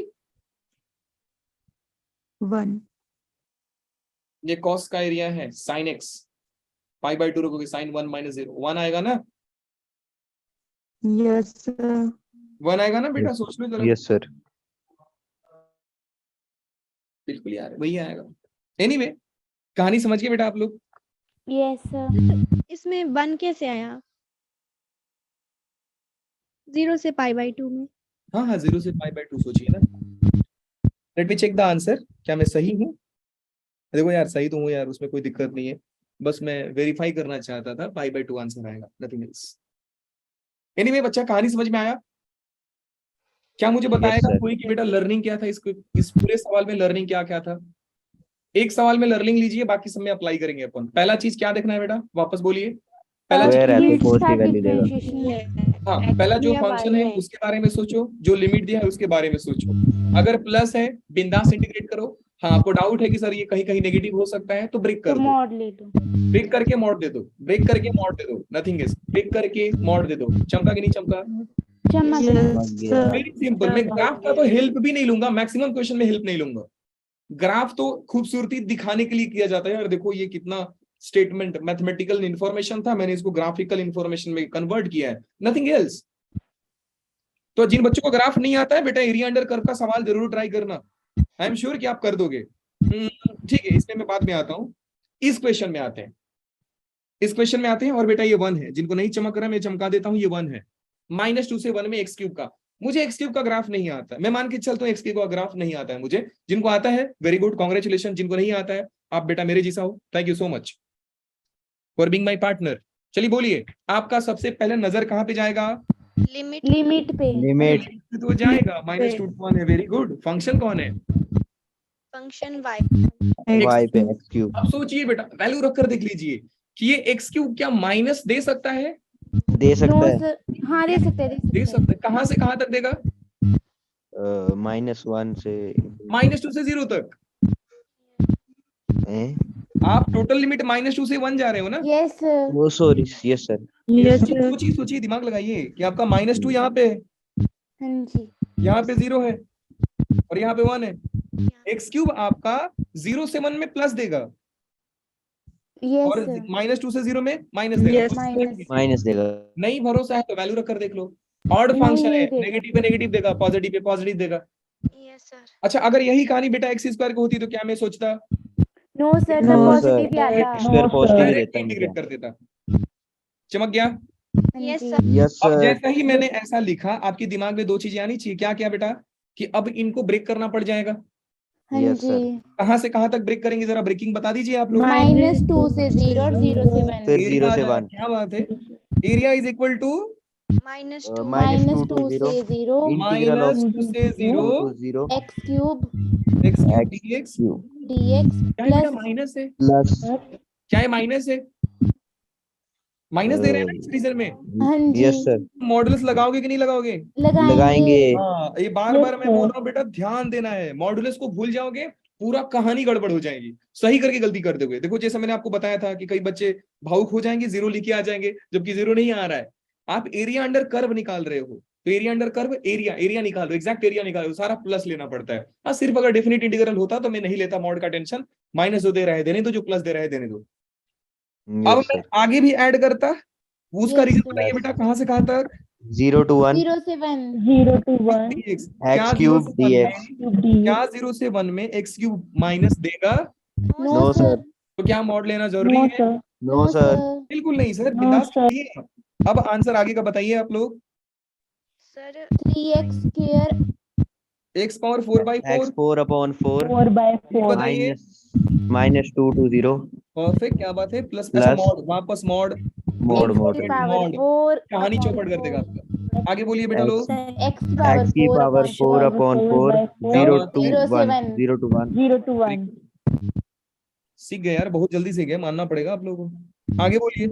1. ये cos का एरिया है sin x, π/2 रखोगे sin 1 - 0, 1 आएगा ना? Yes, sir. 1 आएगा ना बेटा, सोच लो जरा। Yes, sir. बिल्कुल यार, वही आएगा। एनीवे कहानी समझ गए बेटा आप लोग? Yes, sir. इसमें 1 कैसे आया? 0 से pi/2 में। हाँ हाँ, 0 से π/2 सोचिए ना। Let me check the answer, क्या मैं सही हूँ? देखो यार, सही तो हूँ यार, उसमें कोई दिक्कत नहीं है, बस मैं वेरीफाई करना चाहता था। π/2 आंसर आएगा, नथिंग एल्स। एनीवे बच्चा, कहानी समझ में आया? क्या मुझे बताएगा sir. कोई कि बेटा लर्निंग क्या था, इसको इस पूरे सवाल में लर्निंग क्या क्या था? एक सवाल में लर्निंग लीजिए, बाकी सब में अप्लाई करेंगे अपन। पहला चीज क्या देखना है बेटा, वापस बोलिए। पहला Square है तो Limits cos का की वैल्यू देगा. differentiation। हाँ, पहला जो X फंक्शन है है। उसके बारे में सोचो, जो लिमिट दिया है उसके बारे में सोचो। अगर प्लस है बिंदास इंटीग्रेट करो, हाँ आपको डाउट है कि सर ये कहीं कहीं नेगेटिव हो सकता है तो ब्रेक तो कर दो, मॉड ले लो। ब्रेक करके मॉड दे दो, ब्रेक करके मॉड दे दो, नथिंग एल्स, ब्रेक करके मॉड दे दो। चमका कि नहीं चमका? चमक Yes, sir. Very simple. मैं ग्राफ का तो हेल्प भी नहीं लूंगा, मैक्सिमम क्वेश्चन में हेल्प नहीं लूंगा। ग्राफ तो खूबसूरती दिखाने के लिए किया जाता है। यार देखो ये कितना स्टेटमेंट मैथमेटिकल इंफॉर्मेशन था, मैंने इसको ग्राफिकल इंफॉर्मेशन में कन्वर्ट किया है, नथिंग एल्स। तो जिन बच्चों को ग्राफ नहीं आता है बेटा, एरिया अंडर कर्व का सवाल जरूर ट्राई करना, आई एम श्योर कि आप कर दोगे। ठीक है, इसमें मैं बाद में आता हूं। इस क्वेश्चन में आते हैं, इस क्वेश्चन में आते हैं। और बेटा ये 1 है, जिनको नहीं चमक रहा मैं चमका देता हूं, ये 1 है। -2 से 1 में एक्स क्यूब का, मुझे एक्स क्यूब का ग्राफ नहीं आता, मैं मान के चलता हूं एक्स क्यूब का ग्राफ नहीं आता है मुझे। जिनको आता है वेरी गुड, कॉन्ग्रेचुलेशन। जिनको नहीं आता है आप बेटा मेरे जैसा हो, thank you so much for being my partner. चलिए बोलिए, आपका सबसे पहले नजर कहां पे जाएगा? लिमिट लिमिट पे। Limit तो जाएगा -2 to 1 है, वेरी गुड। फंक्शन कौन है? फंक्शन y y पे x cube अब सोचिए बेटा, वैल्यू रखकर देख लीजिए कि ये एक्स क्यूब क्या माइनस दे सकता है? दे नो सकता है। सर, हाँ दे सकते हैं, दे सकता है। कहां से कहां तक देगा? -1 से -2 से 0 तक। हैं? आप टोटल लिमिट -2 से 1 जा रहे हो ना? Yes sir. वो sorry, yes sir. Yes, sir. सोचिए सोचिए, दिमाग लगाइए कि आपका -2 यहाँ पे है, हाँ जी। यहाँ पे 0 है और यहाँ पे 1 है। एक्स क्यूब आपका 0 से 1 में प्लस देगा यस और सर। -2 से 0 में माइनस देगा। Yes, minus. माइनस देगा। नहीं भरोसा है तो वैल्यू रखकर देख लो। ऑड नहीं, फंक्शन है, नहीं देगा। नेगेटिव पे नेगेटिव देगा, पॉजिटिव पे पॉजिटिव देगा। यस सर अच्छा, अगर यही कहानी बेटा एक्स स्क्वायर की होती तो क्या मैं सोचता? नो सर, तब No, पॉजिटिव ही sir. आता। स्क्वायर पॉजिटिव ही डायरेक्ट देता है इंटीग्रेट मुझे। कर देता। चमक गया? हाँ यस जी। सर यस अब सर। जैसा ही मैंने ऐसा लिखा, आपके दिमाग में 2 चीजें आनी चाहिए। क्या क्या बेटा? कि अब इनको ब्रेक करना पड़ जाएगा। हाँ Yes, जी। sir. कहां से कहां तक ब्रेक करेंगे, जरा ब्रेकिंग बता दीजिए आप लोग। -2 से 0 और 0 से 1। फिर एरिया 0 से आ जाए, 1। क्या बात है। Area is equal to -2 -2 to -2 0 से 0 इंटीग्रल ऑफ -2 से 0 to 0 x cube x cube x dx। cube dx क्या है बेटा? प्लस। माइनस है, प्लस क्या है? माइनस है, माइनस दे रहे हैं ना इस रीजन में। हाँ जी। Yes sir. मॉडुलस लगाओगे कि नहीं लगाओगे? लगाएंगे। हाँ, ये बार बार मैं बोल रहा हूँ बेटा, ध्यान देना है। मॉडुलस को भूल जाओगे पूरा कहानी गड़बड़ हो जाएगी, सही करके गलती कर दोगे। देखो जैसे मैंने आपको बताया था कि कई बच्चे भावुक हो जाएंगे, 0 लिखे आ जाएंगे, जबकि 0 नहीं आ रहा है। आप एरिया अंडर कर्व निकाल रहे हो, तो एरिया अंडर कर्व एरिया निकाल रहे हो, एग्जैक्ट एरिया निकाल रहे हो, सारा प्लस लेना पड़ता है। हाँ, सिर्फ अगर डेफिनेट इंटीग्रल होता तो मैं नहीं लेता मॉड का टेंशन, माइनस दे रहे देने दो, जो प्लस दे रहे देने दो। अब यस मैं सर। आगे भी ऐड करता, उसका Yes, रीजन sir. बताइए बेटा, कहां से कहां तक? 0 to 1 0 से 1 dx। क्या x 0 cube से 1 dx। में, क्या 0 से 1 में एक्स क्यूब माइनस देगा? No No, sir. sir. तो क्या मॉड लेना जरूरी है? No sir. बिल्कुल नहीं सर, बिंदास करिए। अब आंसर आगे का बताइए आप लोग। Sir 3x square x power 4/4 x 4/4 बताइए। -2 to 0 परफेक्ट, क्या बात है। प्लस, अच्छा प्लस मॉड, वापस मॉड, मोड x मोड की पावर मॉड 4 कहानी चौपट कर देगा आपका। आगे बोलिए बेटा लोग। x की पावर x की 4 पावर 4/4 क्या 0 बात to है। 0 से 1 1 0 to 1 सीख गए यार, बहुत जल्दी सीख गए, मानना पड़ेगा आप लोगों को। आगे बोलिए,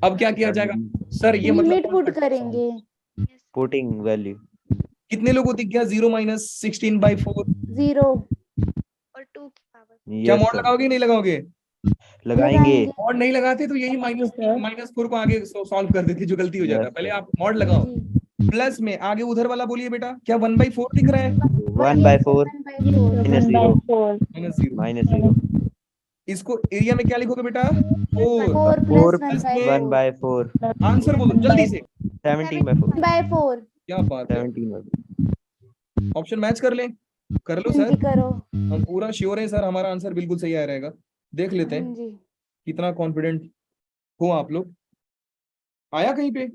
अब क्या किया जाएगा? सर ये मतलब लिमिट कौन पुट सा करेंगे। Putting value. कितने लोगों को दिख गया? 0 - 16/4। 0 और 2 की पावर क्या यस मॉड सर। लगाओगे नहीं लगाओगे? लगाएंगे। मॉड नहीं लगाते तो यही -4 को आगे सॉल्व कर देते, जो गलती हो जाता है। Yes, पहले sir. आप मॉड लगाओ। जी। प्लस में आगे उधर वाला बोलिए बेटा, क्या 1/4 दिख रहा है? 1/4 1/4 -0 -0 इसको एरिया में क्या लिखोगे बेटा? 4। 4 4 प्लस 1/4 आंसर बोलो जल्दी से। 17/4 1/4। क्या बात है, 17/4 ऑप्शन मैच कर लें? कर लो हाँ सर, जी करो। हम पूरा श्योर है सर, हमारा आंसर बिल्कुल सही आ रहेगा। देख लेते हाँ हैं जी। कितना कॉन्फिडेंट हो आप लोग। आया कहीं पे?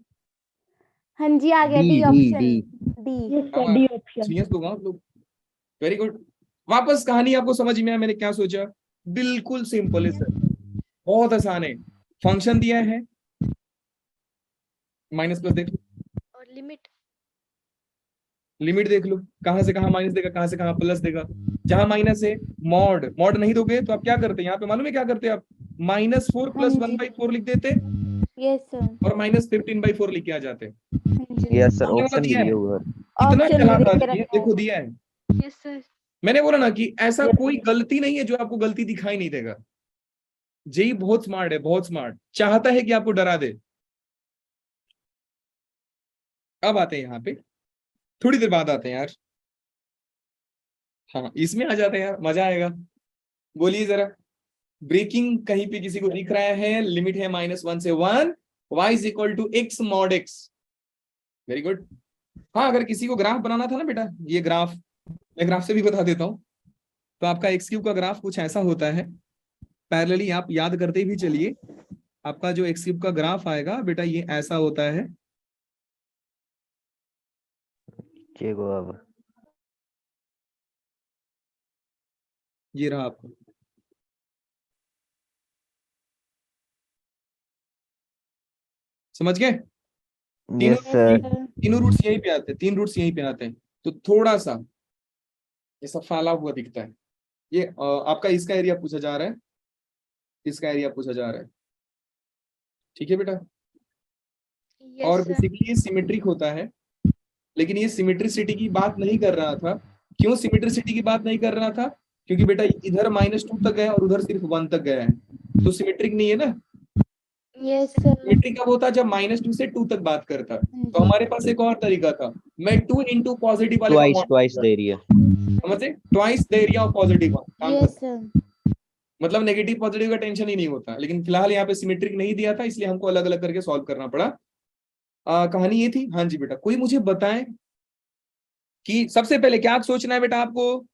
हाँ जी आ गया, D D D option. D D. Serious लोग आप लोग, वेरी गुड। वापस कहानी आपको समझ में आया मैंने क्या सोचा? बिल्कुल सिंपल है सर, बहुत आसान है। फंक्शन दिया है, माइनस प्लस देख लो, और लिमिट लिमिट देख लो, कहां से कहां माइनस देगा, कहां से कहां प्लस देगा। जहां माइनस है मॉड, मॉड नहीं दोगे तो आप क्या करते हैं? यहाँ पे मालूम है क्या करते हैं आप? -4 हाँ + जी। 1/4 लिख देते यस सर। और -15/4 लिख के आ जाते। हाँ जी। Yes sir. होने वाला ऑप्शन भी दिया है, दिए हुए हैं। इतना ऑप्शन भी चालाक दे आदमी है, रखा है। देखो दिया है। यस सर मैंने बोला ना कि ऐसा कोई गलती नहीं है जो आपको गलती दिखाई नहीं देगा। जेई बहुत स्मार्ट है, बहुत स्मार्ट, चाहता है कि आपको डरा दे। अब आते हैं यहाँ पे, थोड़ी देर बाद आते हैं यार। हाँ इसमें आ जाते हैं यार, मजा आएगा। बोलिए जरा, ब्रेकिंग कहीं पे किसी को दिख रहा है? लिमिट है -1 से 1, y is equal to x mod x। Very good. हाँ अगर किसी को ग्राफ बनाना था ना बेटा, ये ग्राफ, मैं ग्राफ से भी बता देता हूँ। तो आपका x³ का ग्राफ कुछ ऐसा होता है। पैरेलली आप याद करते भी चलिए, आपका जो x³ का ग्राफ आएगा बेटा ये ऐसा होता है। चेको अब ये रहा आपको, समझ गए? Yes sir. तीनों रूट्स यहीं पे आते हैं, 3 रूट्स यहीं पे आते हैं। तो थोड़ा सा ये सब फैला हुआ दिखता है। ये आपका इसका एरिया पूछा जा रहा है, इसका एरिया पूछा जा रहा है। ठीक है बेटा। Yes, और sir. बेसिकली ये सिमेट्रिक होता है, लेकिन ये सिमेट्रिसिटी की बात नहीं कर रहा था। क्यों सिमेट्रिसिटी की बात नहीं कर रहा था? क्योंकि बेटा इधर -2 तक गया और उधर सिर्फ 1 तक गया है, तो सिमेट्रिक नहीं है ना। Yes sir. सिमेट्रिक कब होता? जब -2 से 2 तक बात करता। तो हमारे पास एक और तरीका था, मैं 2 into पॉजिटिव वाले ट्वाइस द एरिया। समझे? Twice the area of positive one. Yes sir. मतलब नेगेटिव पॉजिटिव का टेंशन ही नहीं होता। लेकिन फिलहाल यहाँ पे सिमेट्रिक नहीं दिया था, इसलिए हमको अलग अलग करके सॉल्व करना पड़ा। कहानी ये थी। हाँ जी बेटा, कोई मुझे बताएं कि सबसे पहले क्या सोचना है बेटा आपको?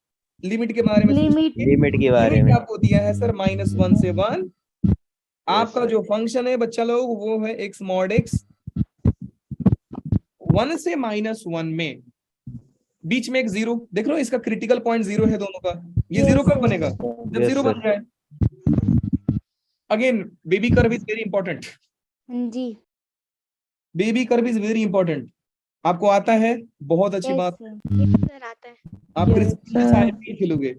लिमिट के बारे में। लिमिट के बारे में आपको दिया है सर -1 से 1। आपका जो फंक्शन है बच्चा लोग वो है x mod x। 1 से -1 में बीच में एक 0 देख रहे हो, इसका क्रिटिकल पॉइंट 0 है दोनों का। ये 0 कब बनेगा? जब 0 बन जाए। Again baby curve is very important. हाँ जी। Baby curve is very important. आपको आता है? बहुत अच्छी बात। Yes, sir, आता है. आप Yes, क्रिस्टल sir. IPL खेलोगे।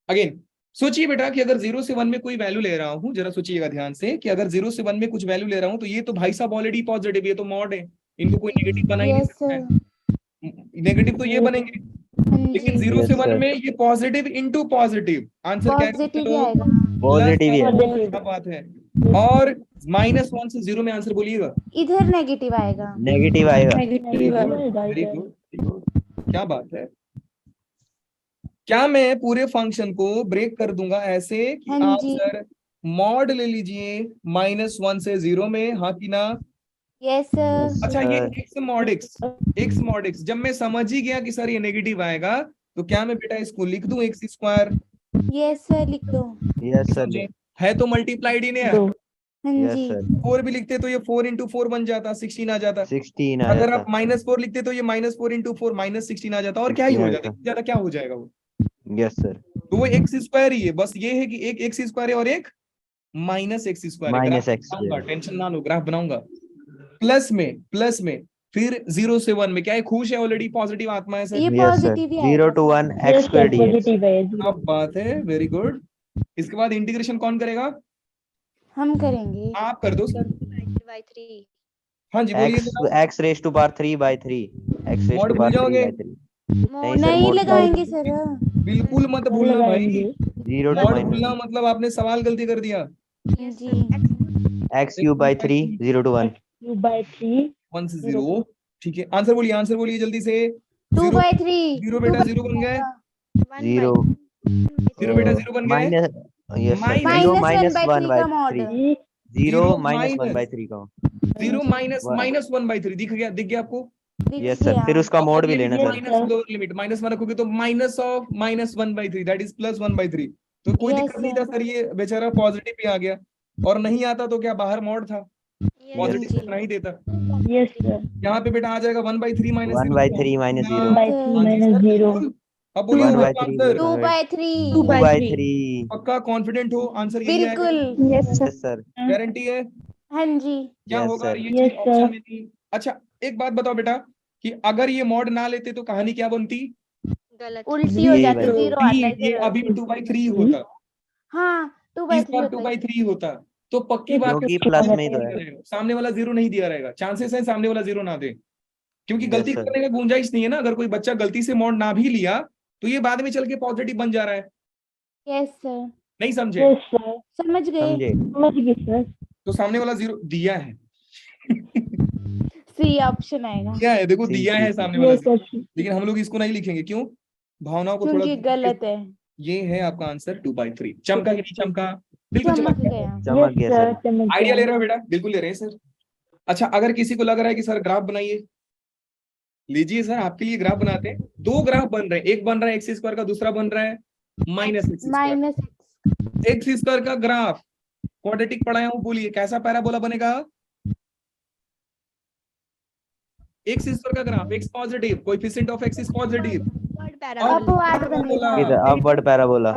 अगेन सोचिए बेटा कि अगर 0 से 1 में कोई वैल्यू ले रहा हूं, जरा सोचिएगा ध्यान से कि अगर 0 से 1 में कुछ वैल्यू ले रहा हूं तो ये तो भाई साहब ऑलरेडी पॉजिटिव, ये तो मॉड है, इनको कोई नेगेटिव बना ही नहीं यस सकता सर। है। नेगेटिव तो ये बनेंगे, हाँ लेकिन जी। 0 से Yes, 1 sir. में ये पॉजिटिव इंटू पॉजिटिव। आंसर क्या है पॉजिटिव ही लोग? आएगा। पॉजिटिव ही है। क्या बात है। और -1 से 0 में आंसर बोलिएगा। इधर नेगेटिव आएगा। नेगेटिव आएगा। वेरी गुड, क्या बात है। क्या मैं पूरे फंक्शन को ब्रेक कर दूंगा ऐसे कि हाँ आप जी। सर मॉड ले लीजिए -1 से 0 में, हाँ कि ना? Yes sir. अच्छा ये x mod x जब मैं समझ ही गया कि सर ये नेगेटिव आएगा, तो क्या मैं बेटा इसको लिख दूं x²? यस सर लिख दो। Yes sir. समझे? है तो मल्टीप्लाइड ही नहीं है। हाँ यस जी। सर। 4 भी लिखते तो ये 4 into 4 बन जाता, 16 आ जाता। 16 आ अगर जाता। आप -4 लिखते तो ये -4 into 4 -16 आ जाता। और क्या ही हो जाता, ज्यादा क्या हो जाएगा वो? Yes sir. तो वो x² ही है, बस ये है कि एक x² है और एक -x²। Minus x. टेंशन ना लो, ग्राफ बनाऊंगा। प्लस में फिर 0 से 1 में क्या है? खुश है, ऑलरेडी पॉजिटिव आत्मा है सर। ये यस सर। पॉजिटिव ही 0 आएगा to 1 x squared dx। क्या बात है, वेरी गुड। इसके बाद इंटीग्रेशन कौन करेगा? हम करेंगे। आप कर दो सर। By 3. हाँ जी बोलिए x जरा। x raised to power 3 by 3 x raised mod to भूल power 3 जाओगे? by 3। नहीं सर, नहीं मोड लगाएंगे सर। बिल्कुल मत भूलना भाई। 0 to मॉड minus भूलना मतलब आपने सवाल गलती कर दिया। हाँ Yes, ji. sir. x cube by 3 0 to 1। 1 से 0। ठीक है, आंसर बोलिए जल्दी से। 2/3। 0 बेटा 0 बन गए। 1 0 by 0 बेटा 0 बन गए। Minus yes sir. Minus 0 -1 by 1 3 by का मॉड। 3। 0 0 minus 1 minus। by 3 का। 0 -1/3 दिख गया आपको? Yes sir. फिर उसका मोड भी लेना सर। लिमिट -1 रखोगे तो -1/3 दैट इज +1/3। तो कोई Yes, दिक्कत नहीं sir. था सर, ये बेचारा पॉजिटिव भी आ गया। और नहीं आता तो क्या बाहर मोड था, Yes, पॉजिटिव जी। इतना ही देता। Yes, sir. यहाँ पे बेटा आ जाएगा 1/3 -0। 1 by 3 minus 0। 1/3 minus 0. अब बोलिए 1 by सर 3 आंसर। 2/3। 2 by 3। पक्का कॉन्फिडेंट हो? आंसर यही आएगा, बिल्कुल। Yes, sir. Yes sir. Guarantee है? हाँ जी। क्या Yes, होगा sir. ये Yes, चीज ऑप्शन sir. में थी। अच्छा एक बात बताओ बेटा कि अगर ये मॉड ना लेते तो कहानी क्या बनती? गलत. उल्टी हो ये जाती, भाई। 0 आता ये इधर। अभी 2/3 होता, हाँ इस 2/3 बार होता है। 2/3 होता। तो पक्की बात है क्योंकि प्लस में ही तो है। सामने वाला 0 नहीं दिया रहेगा, चांसेस है सामने वाला 0 ना दे। क्योंकि Yes, गलती sir. करने का गुंजाइश नहीं है ना। अगर कोई बच्चा गलती से मॉड ना भी लिया तो ये बाद में चल के पॉजिटिव बन जा रहा है। यस सर, नहीं समझे? यस सर, समझ गए। समझे? समझ गए सर। तो सामने वाला जीरो दिया है। सी ऑप्शन आएगा दिया है, देखो सी, दिया सी, है सी। सामने वाला यस जीरो। सर, लेकिन हम लोग इसको नहीं लिखेंगे, क्यों? भावनाओं को थोड़ा क्योंकि गलत है। ये है आपका आंसर 2/3। चमका कि नहीं चमका? बिल्कुल चमक चमक गया। गया। चमक यस गया सर, सर। समझ आइडिया ले गया। रहे हो बेटा? बिल्कुल ले रहे हैं सर। अच्छा, अगर किसी को लग रहा है कि सर ग्राफ बनाइए, लीजिए सर आपके लिए ग्राफ बनाते हैं। दो ग्राफ बन रहे हैं, एक बन रहा है एक्स स्क्वायर का, दूसरा बन रहा है minus X square. Minus x, x square का ग्राफ क्वाड्रेटिक पढ़ाया हूं, बोलिए कैसा पैराबोला बनेगा? एक्स स्क्वायर का graph, x positive, coefficient of x is positive, Upward अपवाद parabola. बनेगा। इधर अपवर्ड पैराबोला,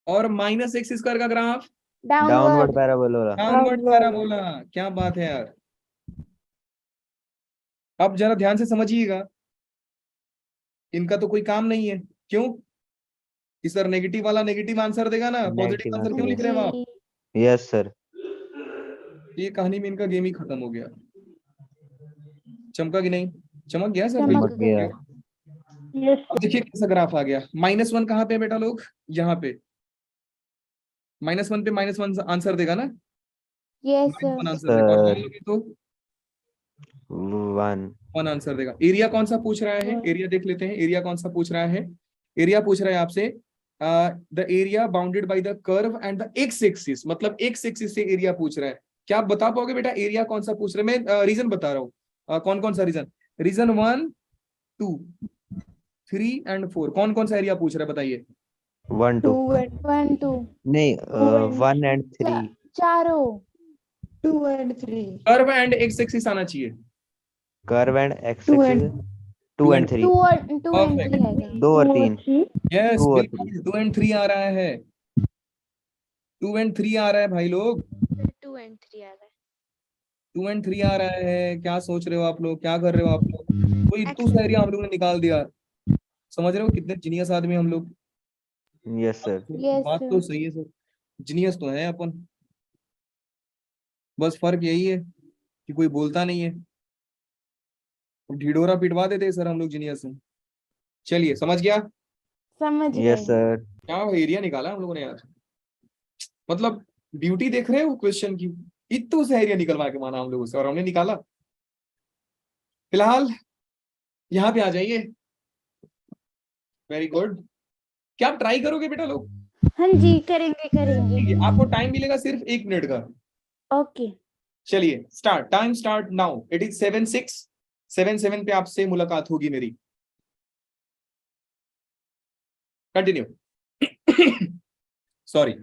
और माइनस एक्स स्क्वायर का graph downward downward, parabola. Downward parabola. क्या बात है यार। अब जरा ध्यान से समझिएगा, इनका तो कोई काम नहीं है। क्यों कि सर नेगेटिव वाला नेगेटिव आंसर देगा ना, पॉजिटिव Negative आंसर क्यों लिख रहे हो आप? Yes sir. ये कहानी में इनका गेम ही खत्म हो गया। चमका कि नहीं? चमक गया सर? चमक बिल्कुल गया। यस अब देखिए कैसा ग्राफ आ गया। -1 कहाँ पे है बेटा लोग? यहाँ पे। -1 पे -1 आंसर देगा ना? यस -1 सर, आंसर देगा। और सर। मान लो कि तो 1 1 आंसर देगा। एरिया कौन सा पूछ रहा है? एरिया देख लेते हैं, एरिया कौन सा पूछ रहा है। एरिया पूछ रहा है आपसे the area bounded by the curve and the x axis, मतलब एक्स एक्सिस से एरिया पूछ रहा है। क्या आप बता पाओगे बेटा एरिया कौन सा पूछ रहे हैं? मैं रीजन बता रहा हूँ। कौन कौन सा रीजन? रीजन 1, 2, 3 एंड 4 कौन कौन सा एरिया पूछ रहा है बताइए? 1 2 1 2 नहीं 1 and 3 चारों, 2 and 3. Curve and x axis आना चाहिए। Curve and x 2 axis, and 2 and 3, 2 और 2 एंड Perfect. 3 आएगा। 2 और 3, यस 2 और बिल्कुल 2 एंड 3 आ रहा है। 2 एंड 3 आ रहा है भाई लोग। 2 and 3 आ रहा है। 2 एंड 3 आ रहा है। क्या सोच रहे हो आप लोग? क्या कर रहे हो आप लोग? तो इतू सा एरिया हम लोग ने निकाल दिया। समझ रहे हो कितने जीनियस आदमी हम लोग? Yes sir. Yes, बात sir. तो सही है सर, जीनियस तो है अपन। बस फर्क यही है कि कोई बोलता नहीं है, ढिढोरा पिटवा देते हैं सर हम लोग जीनियस हैं। चलिए समझ गया? समझ यस गए। सर। क्या एरिया निकाला हम लोगों ने यार। मतलब ब्यूटी देख रहे हो क्वेश्चन की, इतू सा एरिया निकलवा के माना हम लोगों से और हमने निकाला। फिलहाल यहाँ पे आ जाइए। Very good. क्या आप ट्राई करोगे बेटा लोग? हाँ जी, करेंगे करेंगे। ठीक है, आपको टाइम मिलेगा सिर्फ 1 मिनट का। ओके, चलिए start, time start now. It is 7:07 पे आपसे मुलाकात होगी मेरी। कंटिन्यू। सॉरी।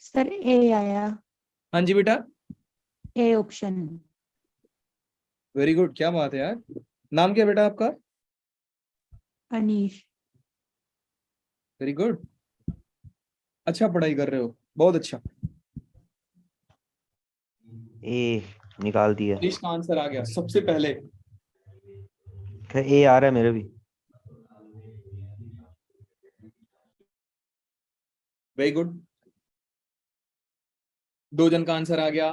सर ए आया, हाँ जी बेटा, ए ऑप्शन। Very good. क्या बात है यार। नाम क्या बेटा आपका? अनीश। वेरी गुड, अच्छा पढ़ाई कर रहे हो, बहुत अच्छा। ए निकाल दिया। इसका आंसर आ गया सबसे पहले। ए आ रहा है मेरे भी। वेरी गुड, 2 जन का आंसर आ गया।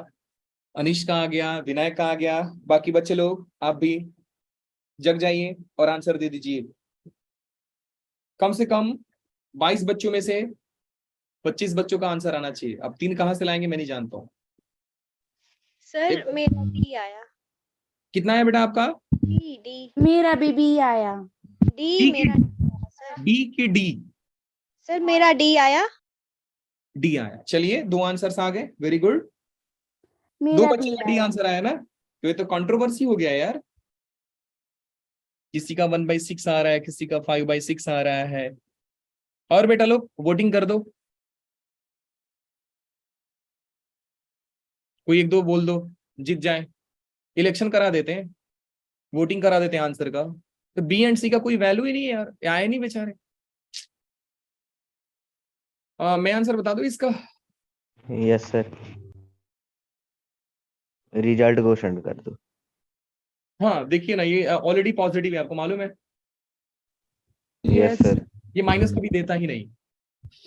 अनीश का आ गया, विनायक का आ गया। बाकी बच्चे लोग आप भी जग जाइए और आंसर दे दीजिए। कम से कम 22 बच्चों में से 25 बच्चों का आंसर आना चाहिए। अब 3 कहां से लाएंगे मैं नहीं जानता हूँ। सर मेरा डी आया। कितना है बेटा आपका? डी डी मेरा भी आया। डी मेरा सर। डी की डी? सर मेरा डी आया। डी आया। चलिए 2 आंसर्स आ गए। Very good. 2 मेरा बच्चों भी का डी आया। आंसर आया ना, तो ये तो कंट्रोवर्सी हो गया यार। किसी का 1/6 आ रहा है, किसी का 5/6 आ रहा है। और बेटा लोग वोटिंग कर दो। कोई एक दो बोल दो, जीत जाए। इलेक्शन करा देते हैं, वोटिंग करा देते हैं आंसर का। तो बी एंड सी का कोई वैल्यू ही नहीं है यार, आए नहीं बेचारे। मैं आंसर बता दूं इसका? यस सर, रिजल्ट को सेंड कर दो। हाँ देखिए ना, ये ऑलरेडी पॉजिटिव है, आपको मालूम है। यस सर, ये माइनस कभी देता ही नहीं,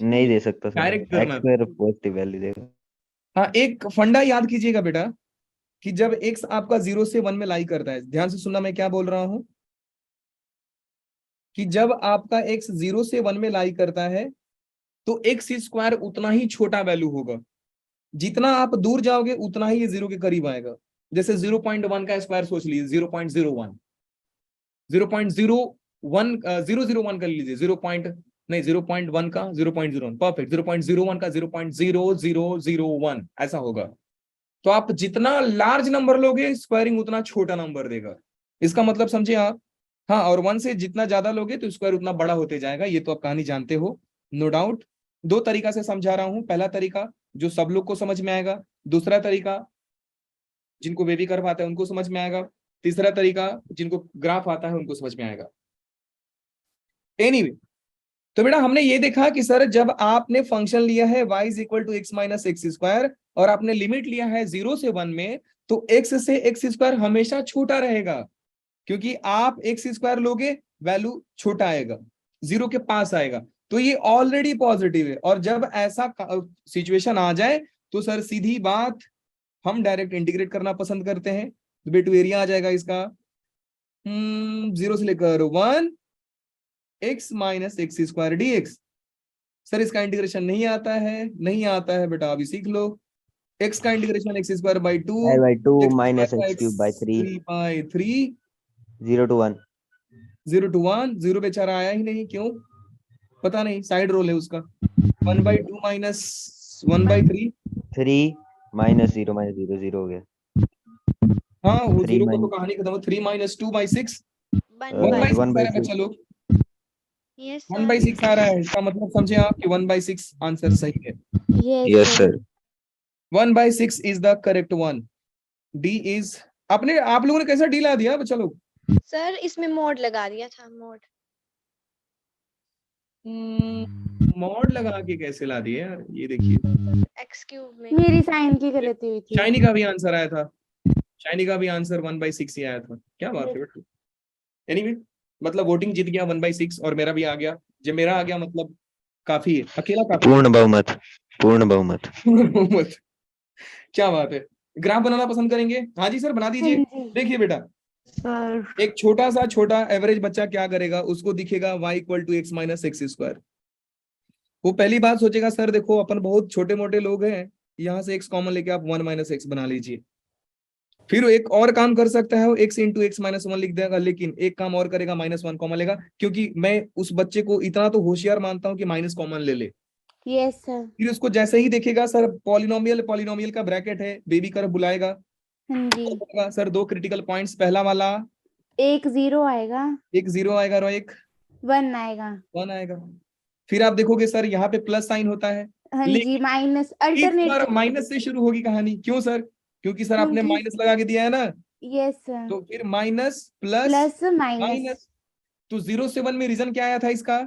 नहीं दे सकता सर, डायरेक्ट करना। एक्स स्क्वायर पॉजिटिव वैल्यू देगा। हाँ, एक फंडा याद कीजिएगा बेटा, कि जब एक्स आपका 0 से 1 में लाई करता है, ध्यान से सुनना मैं क्या बोल रहा हूं, कि जब आपका एक्स 0 से 1 में लाई करता है तो एक्स स्क्वायर उतना ही छोटा वैल्यू होगा। जितना आप दूर जाओगे उतना ही ये 0 के करीब आएगा। जैसे 0.1 का स्क्वायर सोच लीजिए, 0.01, 0.01 001 कर लीजिए, 0.1 का 0.01, परफेक्ट, 0.01 का 0.0001 ऐसा होगा। तो आप जितना लार्ज नंबर लोगे, स्क्वायरिंग उतना छोटा नंबर देगा। इसका मतलब समझे आप? हाँ, और 1 से जितना ज्यादा लोगे तो स्क्वायर उतना बड़ा होते जाएगा। ये तो आप कहानी जानते हो, नो डाउट। दो तरीका से समझा रहा हूं। पहला तरीका जो सब लोग को समझ में आएगा, दूसरा तरीका जिनको बेबी कर्व आता है उनको समझ में आएगा, तीसरा तरीका जिनको ग्राफ आता है उनको समझ में आएगा। एनीवे, तो बेटा हमने ये देखा कि सर जब आपने फंक्शन लिया है y is equal to X minus X square और आपने लिमिट लिया है 0 से 1 में, तो x से एक्स स्क्वायर हमेशा छोटा रहेगा, क्योंकि आप एक्स स्क्वायर लोगे वैल्यू छोटा आएगा, 0 के पास आएगा। तो ये ऑलरेडी पॉजिटिव है। और जब ऐसा सिचुएशन आ जाए तो सर सीधी बात, हम डायरेक्ट इंटीग्रेट करना पसंद करते हैं। तो बेटू एरिया आ जाएगा इसका 0 से लेकर 1 x minus X square D x. Sir इसका इंटीग्रेशन नहीं आता है, नहीं आता है बेटा, अभी सीख लो। एक्स का integration x square by 2 L/2 minus x cube by 3 by 3 0 to 1। 0 to 1, 0 बेचारा आया ही नहीं, क्यों पता नहीं, साइड रोल है उसका। 1/2 माइनस 1/3, 3 माइनस 0 माइनस 0 0 हो गया। हाँ वो 3 0 का तो कहानी खत्म। 3 माइनस 2/6, 1/6। 1/6 बच्चा लोग, यस 1/6 आ रहा है। इसका मतलब समझे आप कि 1/6 आंसर सही है। Yes sir, 1/6 is the correct one. D is, आपने आप लोगों ने कैसा डी ला दिया बच्चा लोग? सर, इसमें मोड लगा दिया था, मोड। मॉड लगा के कैसे ला दिए यार? ये देखिए, एक्स क्यूब में। मेरी साइन की गलती हुई थी। शाइनी का भी आंसर आया था, शाइनी का भी आंसर 1/6 ही आया था। क्या बात है बेटा। एनीवे, मतलब वोटिंग जीत गया 1/6 और मेरा भी आ गया। जब मेरा आ गया मतलब काफी है, अकेला काफी। पूर्ण बहुमत, पूर्ण बहुमत। बहुमत। क्या बात है। ग्राफ बनाना पसंद करेंगे? हाँ जी सर, बना दीजिए। हाँ जी। देखिए बेटा, सर एक छोटा एवरेज बच्चा क्या करेगा, उसको दिखेगा y equal to X minus X square. वो पहली बात सोचेगा, सर देखो अपन बहुत छोटे मोटे लोग हैं, यहाँ से x कॉमन लेके आप 1 माइनस एक्स बना लीजिए। फिर एक और काम कर सकता है, वो x इंटू एक्स माइनस 1 लिख देगा, लेकिन एक काम और करेगा, -1 कॉमन लेगा, क्योंकि मैं उस बच्चे को इतना तो होशियार मानता हूं कि माइनस कॉमन ले ले। Yes sir. फिर उसको जैसे ही देखेगा सर पॉलिनोमियल का ब्रैकेट है, बेबी कर्व बुलाएगा, हाँ जी। सर दो क्रिटिकल पॉइंट्स, पहला वाला एक 0 आएगा, एक 0 आएगा और एक 1 आएगा। 1 आएगा। फिर आप देखोगे सर यहाँ पे प्लस साइन होता है, हाँ लेकिन जी, माइनस इस बार अल्टरनेट। माइनस से शुरू होगी कहानी। क्यों सर? क्योंकि सर आपने क्योंकि- माइनस लगा के दिया है ना, यस सर। तो फिर minus plus plus minus minus. तो 0 से 1 में रीजन क्या आया था इसका?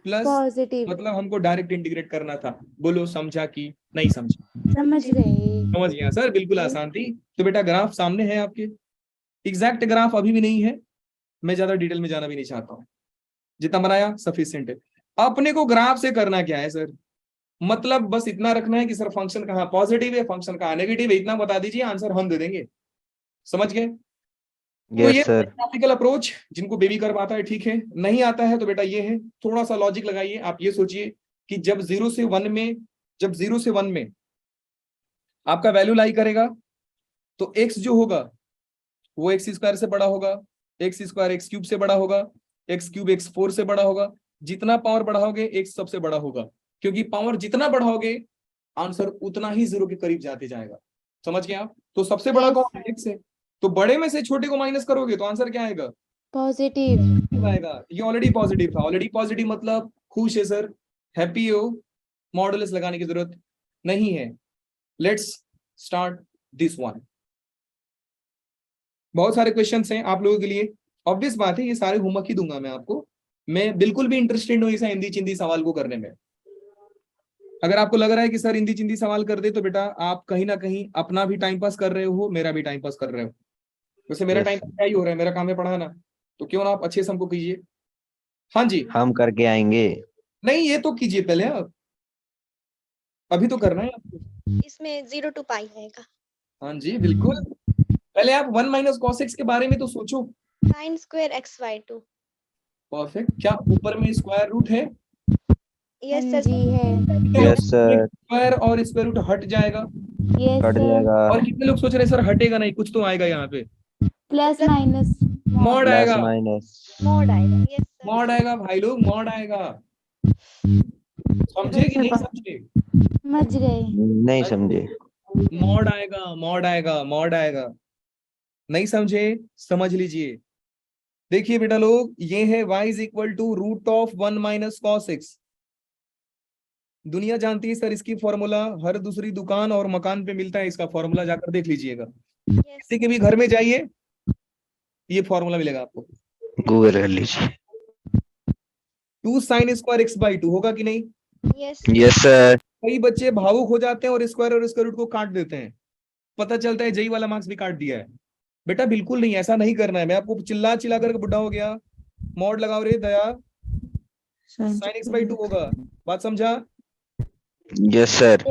प्लस। पॉजिटिव। मतलब हमको डायरेक्ट इंटीग्रेट करना था। बोलो समझा कि नहीं समझा? समझ गए। समझ गया सर, बिल्कुल आसान थी। तो बेटा ग्राफ सामने है आपके, एग्जैक्ट ग्राफ अभी भी नहीं है, मैं ज्यादा डिटेल में जाना भी नहीं चाहता हूँ, जितना बनाया सफिशिएंट है। अपने को ग्राफ से करना क्या है सर? मतलब बस इतना रखना है कि सर फंक्शन कहाँ पॉजिटिव है, फंक्शन कहाँ नेगेटिव है, इतना बता दीजिए, आंसर हम दे देंगे। समझ गए? तो ये यस सर, ग्राफिकल अप्रोच, जिनको बेबी कर्व आता है ठीक है, नहीं आता है तो बेटा ये है, थोड़ा सा लॉजिक लगाइए। आप ये सोचिए कि जब 0 से 1 में आपका वैल्यू लाई करेगा, तो x जो होगा वो एक्स स्क्वायर से बड़ा होगा, एक्स स्क्वायर एक्स क्यूब से बड़ा होगा, एक्स क्यूब x4 से बड़ा होगा। जितना पावर बढ़ाओगे x सबसे बड़ा होगा, क्योंकि पावर जितना बढ़ाओगे आंसर उतना ही 0 के करीब जाते जाएगा। समझ गए आप? तो सबसे बड़ा कौन है? x है। तो बड़े में से छोटे को माइनस करोगे तो आंसर क्या आएगा? पॉजिटिव आएगा। ये ऑलरेडी पॉजिटिव था। ऑलरेडी पॉजिटिव मतलब खुश है सर, हैप्पी हो, मॉडुलस लगाने की जरूरत नहीं है। Let's start. This one. बहुत सारे क्वेश्चंस हैं आप लोगों के लिए, ऑब्वियस बात है ये सारे होमवर्क ही दूंगा मैं आपको। मैं बिल्कुल भी इंटरेस्टेड हूँ इस हिंदी चिंदी सवाल को करने में। अगर आपको लग रहा है कि सर हिंदी चिंदी सवाल कर दे तो बेटा आप कहीं ना कहीं अपना भी टाइम पास कर रहे हो, मेरा भी टाइम पास कर रहे हो। वैसे मेरा Yes, टाइम क्या ही हो रहा है, मेरा काम है पढ़ाना, तो क्यों ना आप अच्छे से हमको कीजिए। हाँ जी, हम करके आएंगे। नहीं ये तो कीजिए पहले आप, अभी तो करना है आपको। इसमें 0 to पाई आएगा। हाँ जी बिल्कुल, पहले आप 1 माइनस कॉस एक्स के बारे में तो सोचो। sin square x/2। परफेक्ट, क्या ऊपर में स्क्वायर रूट है? यस हाँ सर। जी है। यस सर, स्क्वायर और स्क्वायर रूट हट जाएगा, यस कट सर। जाएगा। और कितने लोग सोच रहे हैं सर हटेगा नहीं, कुछ तो आएगा यहाँ पे, प्लस माइनस मॉड प्लस आएगा, माइनस। मॉड आएगा। Yes sir. मॉड आएगा भाई लोग, मॉड आएगा। समझे कि नहीं समझे? समझ गए। नहीं समझे। मॉड आएगा, मॉड आएगा, मॉड आएगा। नहीं समझे? समझ लीजिए। देखिए बेटा लोग, ये है y is equal to root of 1 minus cos X. दुनिया जानती है सर इसकी फॉर्मूला, हर दूसरी दुकान और मकान पे मिलता है इसका फॉर्मूला, जाकर देख लीजिएगा। यस किसी के भी घर में जाइए, ये फॉर्मूला मिलेगा आपको। गूगल कर लीजिए। 2 साइन स्क्वायर एक्स बाई 2 होगा कि नहीं? Yes yes sir. कई बच्चे भावुक हो जाते हैं और स्क्वायर रूट को काट देते हैं, पता चलता है जेई वाला मार्क्स भी काट दिया है। बेटा बिल्कुल नहीं, ऐसा नहीं करना है। मैं आपको चिल्ला चिल्ला करके बुढ़ा हो गया, मॉड लगाओ रे दया, साइन एक्स बाई 2 होगा। बात समझा? Yes sir. Yes sir.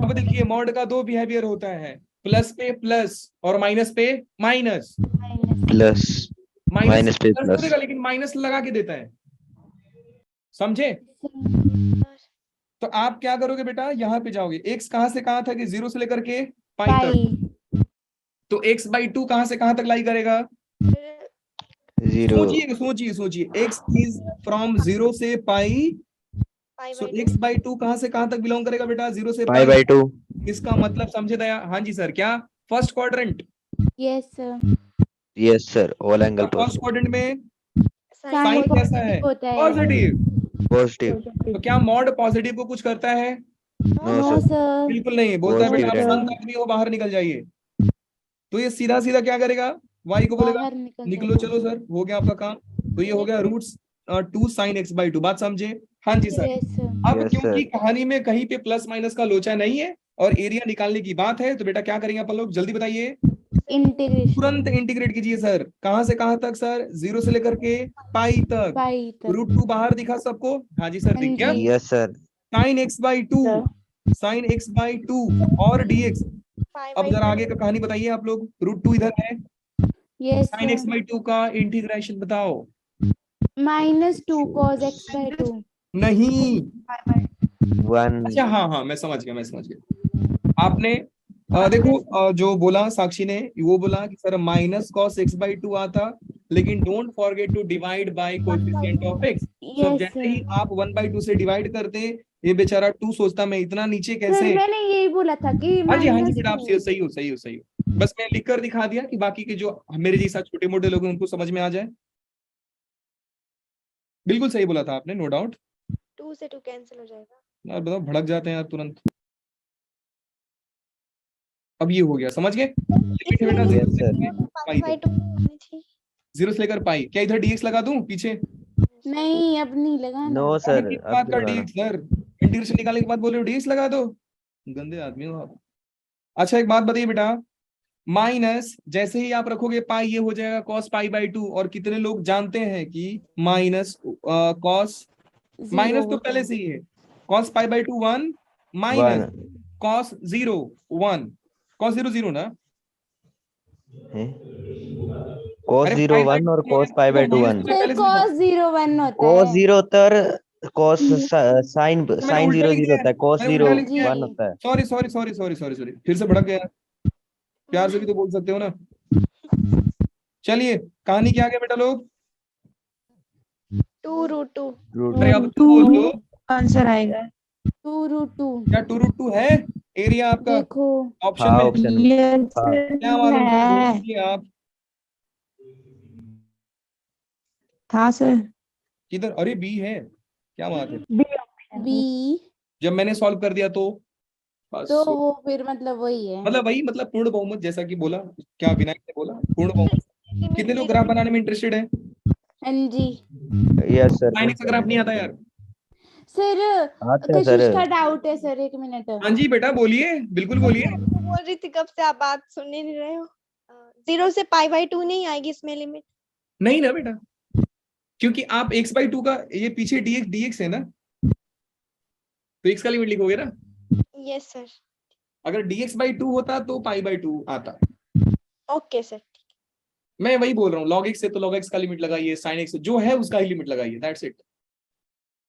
अब देखिए मॉड का दो बिहेवियर होता है, प्लस पे प्लस और माइनस पे minus. Minus plus minus minus पे प्लस तो प्लस। देगा लेकिन माइनस लगा के देता है, समझे? तो आप क्या करोगे बेटा, यहाँ पे जाओगे, एक्स कहां से कहां था कि 0 से लेकर के पाई तक, पाई। तो एक्स बाई 2 कहां से कहां तक लाई करेगा? जीरो। सोचिए सोचिए सोचिए, एक्स इज फ्रॉम 0 से पाई, पाई सो बाई एक्स बाई 2 कहां से कहां तक बिलोंग करेगा बेटा? 0 से पाई पाई। बाई 2। इसका मतलब समझे दया? हाँ जी सर, क्या first quadrant? Yes sir. Yes sir, all angle first possible. Quadrant में साइन साइन साइन कैसा है? पॉजिटिव होता है। पॉजिटिव। पॉजिटिव। तो क्या मॉड पॉजिटिव को कुछ करता है? No no sir. सर। बिल्कुल नहीं, बोलता है बेटा आप पॉजिटिव संत आदमी हो, बाहर निकल जाइए। तो ये सीधा सीधा क्या करेगा, वाई को बोलेगा बाहर निकल निकलो, जाएगा। चलो सर हो गया आपका काम। तो ये हो गया रूट्स 2 साइन एक्स बाई 2। बात समझे? हाँ जी सर। Yes sir. अब यस क्योंकि सर। कहानी में कहीं पे प्लस माइनस का लोचा नहीं है और एरिया निकालने की बात है, तो बेटा क्या करेंगे अपन लोग, जल्दी बताइए। इंटीग्रेशन तुरंत इंटीग्रेट कीजिए सर। कहां से कहां तक सर? 0 से लेकर के पाई तक। पाई तक। रूट 2 बाहर दिखा सबको? हाँ जी सर, हाँ दिख गया। जी। Yes sir. Sine X by 2, sine X by 2 और डीएक्स। पाई अब बाई जरा 2। आगे का कहानी बताइए आप लोग। रूट 2 इधर है, yes sine x sir. By 2 का इंटीग्रेशन बताओ। -2 cos x by 2। नहीं, 1। अच्छा हाँ हाँ मैं समझ गया, मैं समझ गया। आपने देखो जो बोला साक्षी ने, वो बोला कि sir minus cos X by 2 आता, लेकिन don't forget to divide by coefficient of X. So yes जैसे सर। ही आप 1/2 से डिवाइड करते, ये बेचारा 2 सोचता मैं इतना नीचे सर कैसे। मैंने यही बोला था कि हाँ जी बेटा, आप -2। सही हो सही हो सही हो। बस मैं लिख कर दिखा दिया कि बाकी के जो मेरे जैसा छोटे मोटे लोग हैं उनको समझ में आ जाए। बिल्कुल सही बोला था आपने, नो डाउट। 2 से 2 कैंसिल हो जाएगा। यार बताओ, भड़क जाते हैं यार तुरंत। अब ये हो गया, समझ गए? लिमिट है बेटा इसमें 0 यस से सर। लेकर पाई पाई बाई तक। 2 होनी थी। 0 से लेकर पाई, क्या इधर डीएक्स लगा दूं पीछे? नहीं अब नहीं लगाना। नो अरे सर, किस अब बात क्यों का लगाना। Dx sir? इंटीग्रेशन निकालने के बाद बोल रहे हो डीएक्स लगा दो, गंदे आदमी हो आप। अच्छा एक बात बताइए बेटा, माइनस जैसे ही आप रखोगे पाई, ये हो जाएगा कॉस पाई बाई 2। और कितने लोग जानते हैं कि माइनस कॉस, जीरो माइनस तो होता पहले है। से ही है, cos pi by 2 1 1। Minus cos 0 1, cos 0 0 ना। cos अरे 0 पाई बाई 1 और 2 cos pi by 2 माइनस 1। तो सर पहले से था। cos 0 1 होता cos है। 0 तर cos sin तो मैंने sin उल्टा 0 लिख 0 दिया है, होता है, cos मैंने 0 उल्टा हाँ लिख दिया है। 1 होता है। Sorry sorry sorry sorry sorry sorry, फिर से भड़क गया। प्यार से भी तो बोल सकते हो ना। चलिए कहानी क्या आगे बेटा लोग? 2√2। अरे अब तो बोल दो, आंसर आएगा। 2√2। क्या 2√2 है एरिया आपका देखो। ऑप्शन हाँ में? ऑप्शन। यस हाँ। क्या मालूम सर, ढूंढ है। लीजिए आप। था सर। किधर? अरे बी है, क्या बात है। बी। जब मैंने सॉल्व कर दिया तो बस तो वो फिर मतलब वही है। मतलब वही, मतलब पूर्ण बहुमत, जैसा कि बोला, क्या विनायक ने बोला, पूर्ण बहुमत। कितने लोग ग्राफ बनाने में इंटरेस्टेड है? हाँ जी यस सर। साइन एक्स का ग्राफ नहीं आता यार? सर। आता है कशिश सर। का डाउट है सर, 1 मिनट। हाँ जी बेटा बोलिए, बिल्कुल बोलिए। मैं बोल रही थी कब से आप बात सुन ही नहीं रहे हो। 0 से π/2 नहीं आएगी इसमें लिमिट? नहीं ना बेटा, क्योंकि आप x/2 का ये पीछे dx है ना, तो x का लिमिट लिखोगे ना। Yes sir. अगर dx/2 होता तो π/2 आता। Okay sir. मैं वही बोल रहा हूँ, log x है तो log x का लिमिट लगाइए, sin x जो है उसका ही लिमिट लगाइए, दैट्स इट।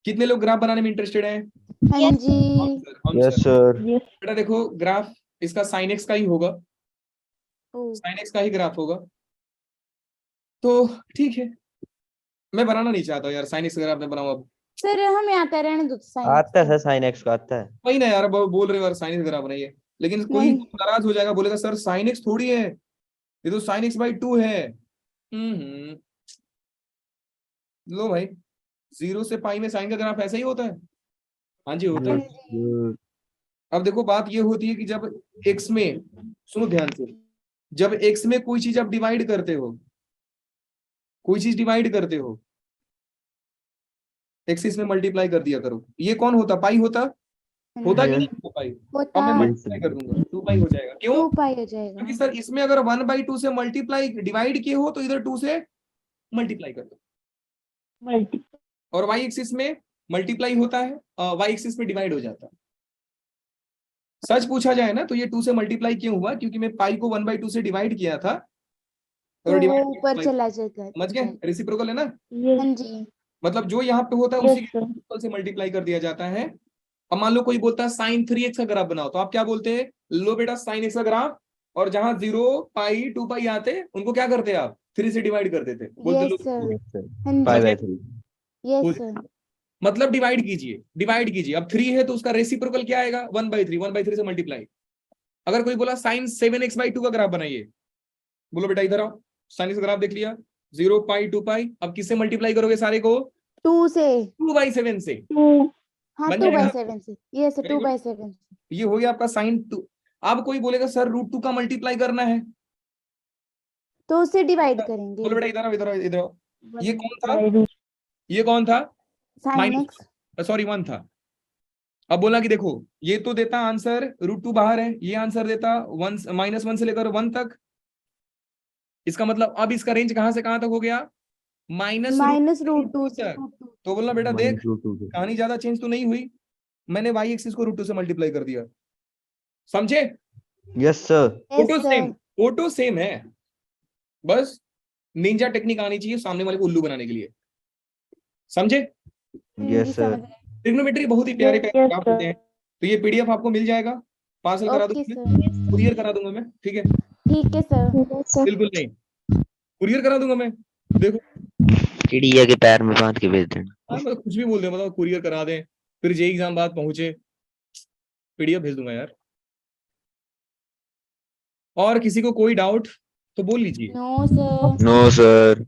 कितने लोग ग्राफ बनाने में इंटरेस्टेड है? हाँ Yes. जी हम यस सर। सर। यस बेटा देखो, ग्राफ इसका sin x का ही होगा, ओ, sin x का ही ग्राफ होगा, तो ठीक है। मैं बनाना नहीं चाहता यार sin x का ग्राफ, मैं बनाऊं अब? सर हमें आता है, रहने दो साइन। आता है सर, साइन एक्स का आता है। वही ना यार, अब बोल रहे हो यार sin x का ग्राफ बनाइए, लेकिन कोई नहीं। नाराज हो जाएगा, बोलेगा सर sin x थोड़ी है, ये तो sin x/2 है। हम्म। लो भाई, 0 से पाई में साइन का ग्राफ ऐसा ही होता है। हाँ जी होता हाँ है। जी अब देखो बात ये होती है कि जब x में, सुनो ध्यान से, जब x में कोई चीज आप डिवाइड करते हो, कोई चीज डिवाइड करते हो, x इसमें मल्टीप्लाई कर दिया करो, ये कौन होता? पाई होता, होता कि नहीं होता पाई? होता। अब मैं मल्टीप्लाई कर दूंगा, 2 पाई हो जाएगा। क्यों? 2 पाई हो जाएगा। क्योंकि सर इसमें अगर 1/2 से मल्टीप्लाई डिवाइड किए हो तो इधर 2 से मल्टीप्लाई कर दो, मल्टी और y एक्सिस में मल्टीप्लाई होता है, y एक्सिस में डिवाइड हो जाता है। सच पूछा जाए ना तो ये 2 से मल्टीप्लाई क्यों हुआ? क्योंकि मैं पाई को 1/2 से डिवाइड किया था, तो और वो डिवाइड ऊपर चला जाएगा। समझ गए? रेसिप्रोकल है ना, यस हाँ जी मतलब जो यहाँ पे होता है यस उसी सर के से मल्टीप्लाई कर दिया जाता है। अब मान लो कोई बोलता है sin 3x का ग्राफ बनाओ, तो आप क्या बोलते हैं? लो बेटा sin x का ग्राफ, और जहां 0 पाई 2 पाई आते उनको क्या करते आप? 3 से डिवाइड कर देते, बोलते यस लो सर। Yes sir. हाँ जी 5/3। Yes sir. मतलब डिवाइड कीजिए, डिवाइड कीजिए। अब 3 है तो उसका रेसिप्रोकल क्या आएगा? 1/3, 1/3 से मल्टीप्लाई। अगर कोई बोला sin 7x/2 का ग्राफ बनाइए, बोलो बेटा इधर आओ, sin x का ग्राफ देख लिया, 0 पाई 2 पाई, अब किससे मल्टीप्लाई करोगे सारे को? 2 से। 2/7 से। 2 हाँ बन 2/7 जाएगा। से। Yes Very good. 2/7 से। ये हो गया आपका sin 2। अब कोई बोलेगा सर √2 का मल्टीप्लाई करना है, तो उससे डिवाइड करेंगे। बोलो बेटा इधर आओ, इधर आओ, इधर आओ। ये कौन था? बाय रूट ये कौन था? Sign minus, x. सॉरी 1 था। अब बोला कि देखो ये तो देता आंसर √2 बाहर है, ये आंसर देता -1 से लेकर 1 तक। इसका मतलब अब इसका रेंज कहां से कहां तक हो गया? -√2 से तक। √2। तो बोलना बेटा देख, -√2 से। कहानी ज्यादा चेंज तो नहीं हुई, मैंने y एक्सिस को √2 से मल्टीप्लाई कर दिया। समझे? Yes sir. Yes photo same, sir. Photo same है, बस निंजा टेक्निक आनी चाहिए सामने वाले को उल्लू बनाने के लिए। समझे? Yes sir. समझ गए। ट्रिग्नोमेट्री बहुत ही प्यारे प्यारे यस ग्राफ होते हैं। तो ये पीडीएफ आपको मिल जाएगा, पार्सल करा ओके दूंगा सर। मैं, कुरियर करा दूंगा मैं, ठीक है? ठीक है सर। सर बिल्कुल नहीं, कुरियर करा दूंगा मैं। देखो चिड़िया के पैर में बांध के भेज देना। हाँ, मतलब कुछ भी बोल दे, मतलब कुरियर करा दें, फिर जेई एग्जाम बाद पहुंचे, पीडीएफ भेज दूंगा यार। और किसी को कोई डाउट तो बोल लीजिए। No sir. No sir.